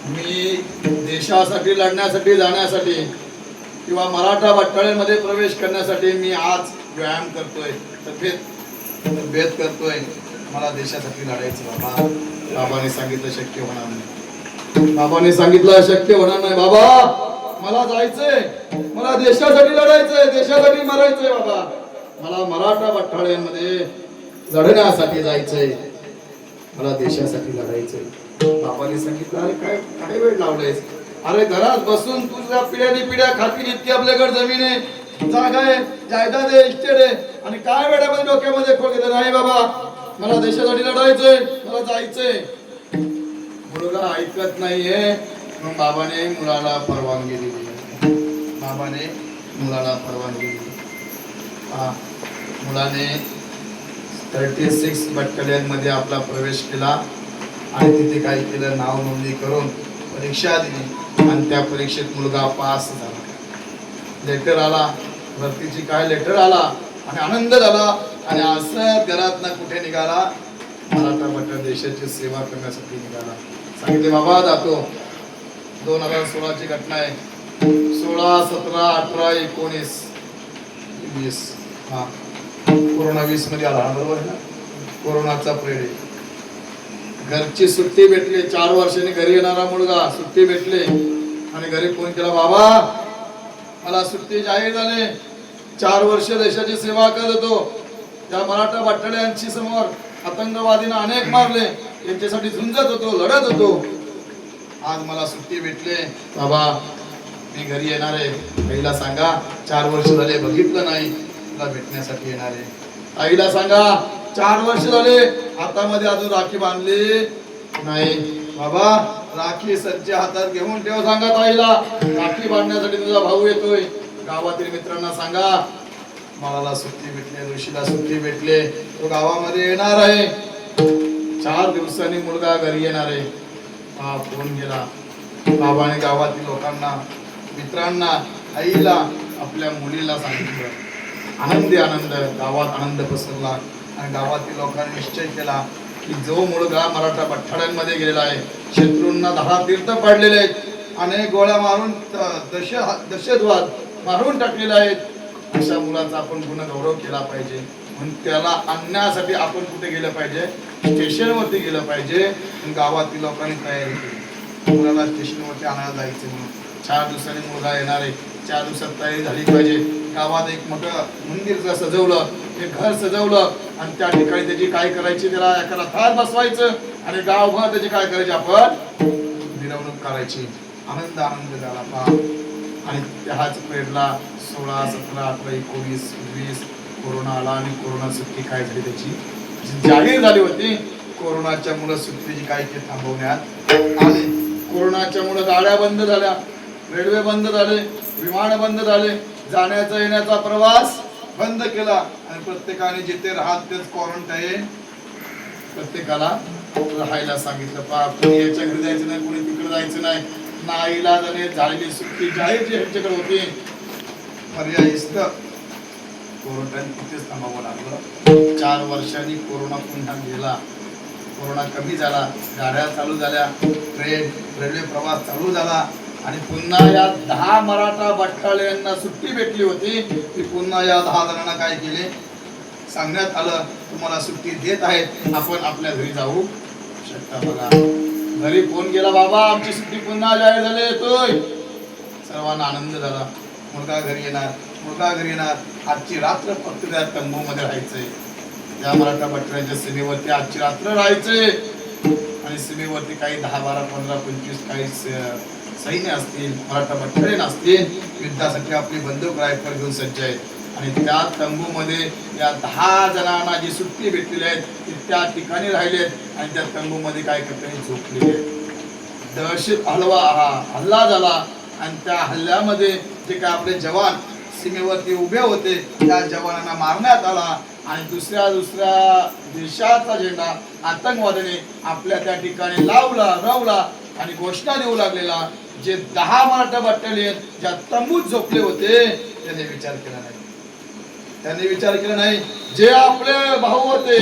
S3: मी देशासाठी लढण्यासाठी जाण्यासाठी किंवा मराठा बठाळ्यामध्ये प्रवेश करण्यासाठी मी आज व्यायाम करतोय, तब्येत करतोय. मला देशासाठी लढायचं बाबा. बाबाने सांगितलं शक्य होणार नाही. बाबाने सांगितलं शक्य होणार नाही बाबा, मला जायचंय, मला देशासाठी लढायचंय, देशासाठी मरायचंय बाबा. मला मराठा बठाळ्यांमध्ये लढण्यासाठी जायचंय, मला देशासाठी लढायचंय. बाबाने सांगितलं, अरे काय काय वेळ लावलायस? अरे घरात बसून तुझ्या पिढ्यानी पिढ्या खातील इतकी आपल्याकडे जमीन आहे, जागा आहे, जायदाद आहे, इस्टेट आहे, आणि काय वेळामध्ये डोक्यामध्ये खोल गेलं नाही बाबा, मला देशासाठी लढायचंय, मला जायचंय. मुलगा ऐकत नाहीये. मग बाबाने मुलाला परवानगी दिली. बाबाने मुलाला परवानगी दिली. मुलाने 36 बटालियन मध्ये आपला प्रवेश केला आणि तिथे काय केलं, नाव नोंदणी करून परीक्षा दिली आणि त्या परीक्षेत मुलगा पास झाला. लेटर आला, भरतीची काय लेटर आला आणि आनंद झाला. आणि असं घरात ना कुठे निघाला, मराठा बठाळ देशाची सेवा करण्यासाठी निघाला. सांगितले बाबा जातो. 2016ची घटना आहे. 16, 17, 18, 19, 20. कोरोना 20 मध्ये आला, बरोबर आहे ना. कोरोनाचा पिरियड आहे. घरची सुट्टी भेटली. 4 वर्षांनी घरी येणारा मुलगा, सुट्टी भेटली आणि घरी फोन केला, बाबा मला सुट्टी जाहीर झाली. 4 वर्ष देशाची सेवा करत होतो. त्या मराठा बठाळ्यांची समोर आतंकवादीने अनेक मारले, त्यांच्यासाठी झुंजत होतो, लढत होतो. आज मला सुट्टी भेटले बाबा, मी घरी येणार आहे. आईला सांगा 4 वर्ष झाले बघितलं नाही, तुला भेटण्यासाठी येणार आहे. आईला सांगा 4 वर्ष झाले हातामध्ये अजून राखी बांधली नाही. बाबा राखी सज्ज हातात घेऊन ठेव. सांगा ताईला, राखी बांधण्यासाठी तुझा भाऊ येतोय. गावातील मित्रांना सांगा मला सुट्टी भेटली, ऋषीला सुट्टी भेटले, तो गावामध्ये येणार आहे. 4 दिवसांनी मुलगा घरी येणार आहे. फोन गेला. बाबाने गावातील लोकांना, मित्रांना, आईला, आपल्या मुलीला सांगितलं. आनंदी आनंद, गावात आनंद पसरला आणि गावातील लोकांनी निश्चय केला की जो मुलगा मराठा बठाळ्यांमध्ये गेलेला आहे, शत्रूंना 10 तीर्थ पाडलेले आहेत, अनेक गोळ्या मारून दहशतवाद मारून टाकलेले आहेत, अशा मुलाचा आपण पुन्हा गौरव केला पाहिजे. म्हणून त्याला आणण्यासाठी आपण कुठे गेलं पाहिजे, स्टेशनवरती गेलं पाहिजे. गावातील लोकांनी तयारी केली, मुलाला स्टेशनवरती आणायला जायचं म्हणून. 4 दिवसांनी मुलगा येणार आहे. 4 दिवसात तयारी झाली पाहिजे. गावात एक मोठं मंदिर सजवलं, एक घर सजवलं आणि त्या ठिकाणी त्याची काय करायची, त्याला एखादा थाट बसवायचं आणि गावभर त्याची काय करायची, आपण मिरवणूक करायची. आनंद झाला पहा. आणि त्याच पिरियडला 16, 17, 18, 19, 20 कोरोना आला आणि कोरोना सुट्टी काय झाली त्याची जाहीर झाली होती. कोरोनाच्या मुळे सुट्टीची काय ते थांबवण्यात आले. कोरोनाच्या मुळे गाड्या बंद झाल्या, रेल्वे बंद झाले, विमान बंद झाले, जाण्याचा येण्याचा प्रवास बंद केला आणि प्रत्येकाने जिथे राहत तेच क्वारंटाईन प्रत्येकाला राहायला सांगितलं. कोणी याच्या घरी जायचं नाही, कोणी तिकडे जायचं नाही. नाईलाजाने झालेली सुट्टी जाहीर जी ह्यांच्याकडे होती, पर्याय क्वारंटाईन तिथेच थांबावं लागलं. 4 वर्षांनी कोरोना पुन्हा गेला, कोरोना कमी झाला, गाड्या चालू झाल्या, ट्रेन रेल्वे प्रवास चालू झाला आणि पुन्हा या 10 मराठा बटालियनना सुट्टी भेटली होती. ती पुन्हा या 10 जणांना काय केले, सांगण्यात आलं तुम्हाला सुट्टी देत आहेत, आपण आपल्या घरी जाऊ शकता. बघा घरी फोन केला, बाबा आमची सुट्टी पुन्हा जाहीर झाली, येतोय. सर्वांना आनंद झाला. मुलगा घरी येणार, मुलगा घरी येणार. आजची रात्र फक्त त्या तंबू मध्ये राहायचंय. त्या मराठा बटालियनच्या सीमेवरती आजची रात्र राहायचंय आणि सीमेवरती काही 10, 12, 15, 25 काही सैन्य असतील, मराठा बटालियन असतील, युद्धासाठी आपली बंदूक रायफल घेऊन सज्ज आहेत. आणि त्या तंबूमध्ये या 10 जणांना जी सुट्टी भेटलेली आहे ती त्या ठिकाणी राहिलेत आणि त्या तंबूमध्ये काय करताना झोपलेले आहेत. दहशत हल्ला झाला आणि त्या हल्ल्यामध्ये जे काय आपले जवान सीमेवरती उभे होते त्या जवानांना मारण्यात आला आणि दुसऱ्या देशाचा झेंडा आतंकवाद्याने आपल्या त्या ठिकाणी रवला आणि घोषणा देऊ लागलेला. जे 10 मराठा बटालियन ज्या तंबूत झोपले होते त्यांनी विचार केला नाही. त्यांनी विचार केला नाही. जे आपले भाऊ होते,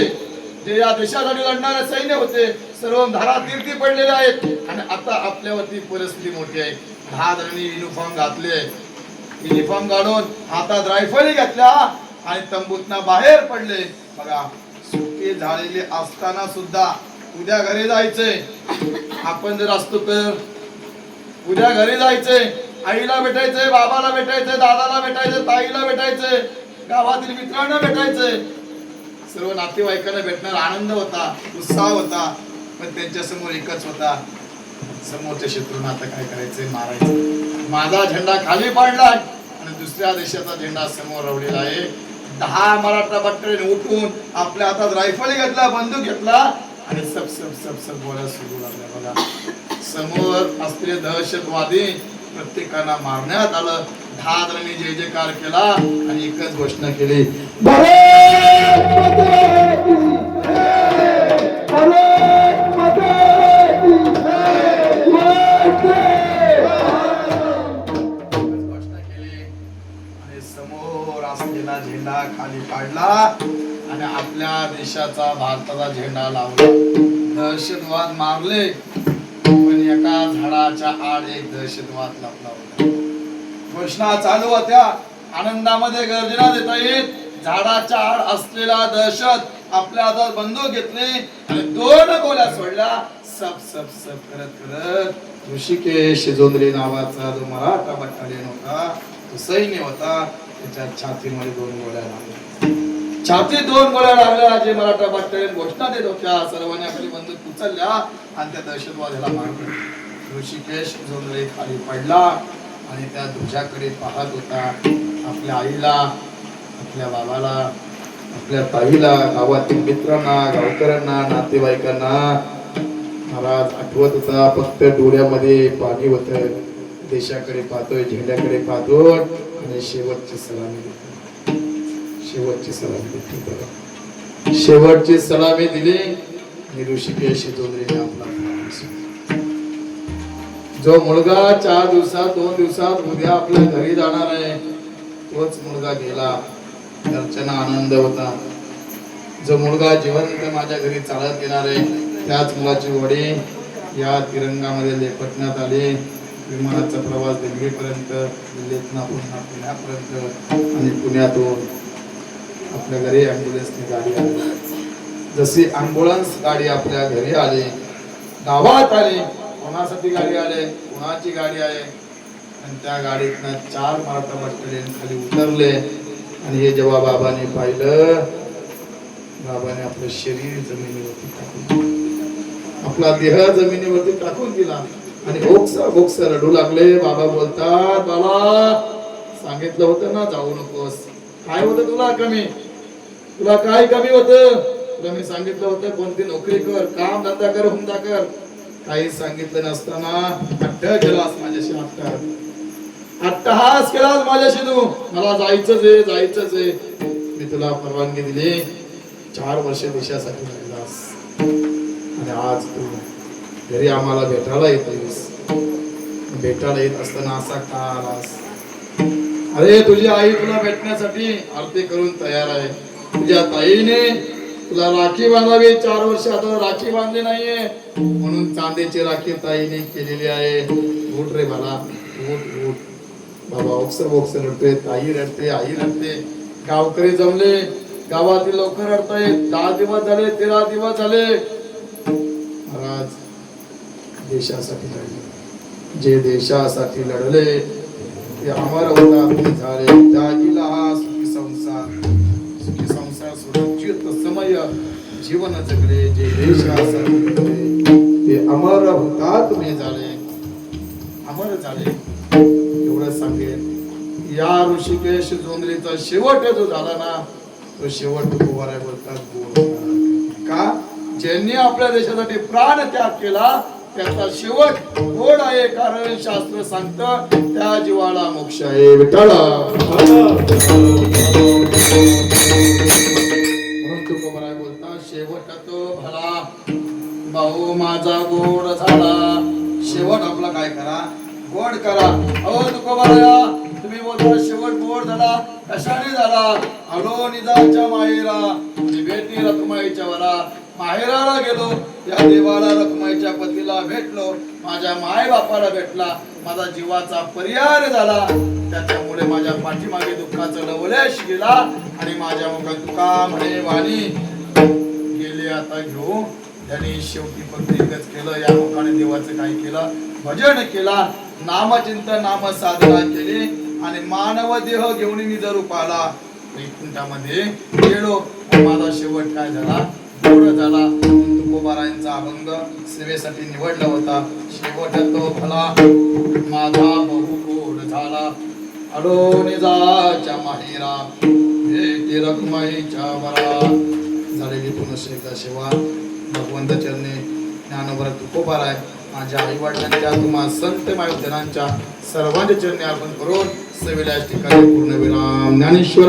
S3: जे या देशासाठी लढणारे सैन्य होते, सर्व धारातीर्थी पडलेले आहेत आणि आता आपल्यावरती परिस्थिती मोठी आहे. 10 जणांनी युनिफॉर्म घातले, युनिफॉर्म घालून हातात रायफली घेतल्या आणि तंबूतना बाहेर पडले. बघा सुट्टी झालेली असताना सुद्धा उद्या घरी जायचंय. आपण जर असतो तर उद्या घरी जायचंय, आईला भेटायचंय, बाबाला भेटायचंय, दादाला भेटायचंय, ताईला भेटायचंय, गावातील मित्रांना भेटायचंय. सर्व नातेवाईकांना भेटणार आनंद होता, उत्साह होता. पण त्यांच्या समोर एकच होता, समोरच्या शत्रूंना आता काय करायचंय, मारायचं. माझा झेंडा खाली पाडला आणि दुसऱ्या देशाचा झेंडा समोर रवलेला आहे. 10 मराठा बटालियन उठून आपल्या हातात रायफल घेतला, बंदूक घेतला आणि सब बोलायला सुरू लागला. बघा समोर असलेले दहशतवादी प्रत्येकाला मारण्यात आलं. 10 जणांनी जय जयकार केला आणि एकच घोषणा केली, समोर असलेला झेंडा खाली काढला आणि आपल्या देशाचा भारताचा झेंडा लावला. दहशतवाद मारले पण एका झाडाच्या आड एक दहशतवाद लपला होता. घोषणा चालू होत्या, आनंदामध्ये गर्जना देता येत. झाडाच्या आड असलेला दहशत आपल्या हातात बंदूक घेतली आणि 2 गोळ्या सोडल्या. सब करत ऋषिकेश जोंधळे नावाचा जो मराठा बटालियन होता, तो सैन्य होता, त्याच्या छातीमध्ये 2 गोळ्या लागल्या. छातीत 2 गोळ्या लागल्या. जे मराठा बटालियन घोषणा देत होत्या सर्वांनी आपली बंदूक उचलल्या आणि त्या दहशतवाद्याला मारलं. ऋषिकेश जोंधळे खाली पडला आणि त्या ध्वजाकडे पाहत होता. आपल्या आईला, आपल्या बाबाला, आपल्या ताईला, गावातील मित्रांना, गावकऱ्यांना, नातेवाईकांना महाराज आठवत होता. फक्त डोळ्यामध्ये पाणी होतं. देशाकडे पाहतोय, झेंड्याकडे पाहतोय आणि शेवटची सलामी देतो. शेवटची सलामी दिली आणि ऋषिकेश जोंधळेने आपला जो मुलगा 4 दिवसात 2 दिवसात उद्या आपल्या घरी जाणार आहे तोच मुलगा गेला. घरच्यांना आनंद होता. जो मुलगा जिवंत माझ्या घरी चालत येणार आहे त्याच मुलाची वडी या तिरंगामध्ये लेपटण्यात आली. विमानाचा प्रवास दिल्लीपर्यंत, दिल्लीतून पुन्हा पुण्यापर्यंत आणि पुण्यातून आपल्या घरी ॲम्ब्युलन्सने गाडी आली. जशी ॲम्ब्युलन्स गाडी आपल्या घरी आली, गावात आली, कोणासाठी गाडी आले, कोणाची गाडी आहे आणि त्या गाडीतनं 4 मराठा बटालियन खाली उतरले आणि हे जेव्हा बाबाने पाहिलं, बाबाने आपलं शरीर जमिनीवरती टाकून, आपला देह जमिनीवरती टाकून दिला आणि ओक्स रडू लागले. बाबा बोलतात, बाला सांगितलं होतं ना जाऊ नकोस. काय होतं तुला कमी? तुला काय कमी होतं? तुला मी सांगितलं होतं कोणती नोकरी कर, काम धंदा कर, हुंदा कर. काही सांगितलं नसताना अट्टा केलास माझ्याशी, अट्टहास केलास माझ्याशी. तू मला जायचंच आहे. मी तुला परवानगी दिली, 4 वर्ष देशासाठी लागलास आणि आज तू घरी आम्हाला भेटायला येतोस. भेटायला येत असताना असा का आलास? अरे तुझी आई तुला भेटण्यासाठी आरती करून तयार आहे. तुझ्या ताईने तुला राखी बांधावी, 4 वर्ष आता राखी बांधली नाहीये म्हणून चांदीची राखी ताईने केलेली आहे. उठ रे बाला, उठ. बाबा ओक्सर रडते, ताई रडते, आई रडते. गावकरी जमले, गावातील लोक रडतायत. 10 दिवस झाले, 13 दिवस झाले. महाराज देशासाठी लढले, जे देशासाठी लढले ते अमर अवतार झाले. त्यागीला हा सुखी संसार सोडून चित्तसमय जीवन जगले. जे देशासाठी लढले ते अमर हुतात्मे झाले, अमर झाले. एवढं सांगेन. या ऋषिकेश जोंधळीचा शेवट जो झाला ना, तो शेवट गोवारा बोलतात का? ज्यांनी आपल्या देशासाठी प्राण त्याग केला त्याचा शेवट गोड आहे, कारण शास्त्र सांगतं त्या जीवाला मोक्ष आहे. विठ्ठला म्हणून तुकोबरा बोलता, शेवट तो भला भाऊ माझा गोड झाला. शेवट आपला काय करा? गोड करा. अहो तुकोबरा, तुम्ही बोलता शेवट गोड झाला, कशाने झाला? आलो निजाच्या माहेरा, भेटी रखमाईच्या वरा. माहेराला गेलो, या देवाला रखमाईच्या पतीला भेटलो, माझ्या माय बापाला भेटला, माझा जीवाचा परिहार झाला. त्याच्यामुळे माझ्या पाठीमागे दुःखाचं लवलेश गेला आणि माझ्या मुखात तुका म्हणे वाणी गेले आता घेऊ. त्यांनी शेवटी फक्त एकच केलं, या मुखाने देवाचं काय केलं? भजन केला, नामचिंतन नाम साधना केली आणि मानव देह घेऊन मी जर रूपाला वैकुंठामध्ये गेलो. माझा शेवट काय झाला? गोड झाला. तुकोबारायांचा अभंग सेवेसाठी निवडला होता. शेवट तो भला माझा बहु गोड झाला. अडो निजाच्या माहेरा, भेटी रखमाईच्या वरा. झालेली पुनश्च एकदा सेवा भगवंत चरणी ज्ञानोबा तुकोबाराय माझ्या आई वडिलांच्या, तुम्हा संत मायुजनांच्या सर्वांच्या चरणी अर्पण करून सेवेला ठिकाणी पूर्ण विराम. ज्ञानेश्वर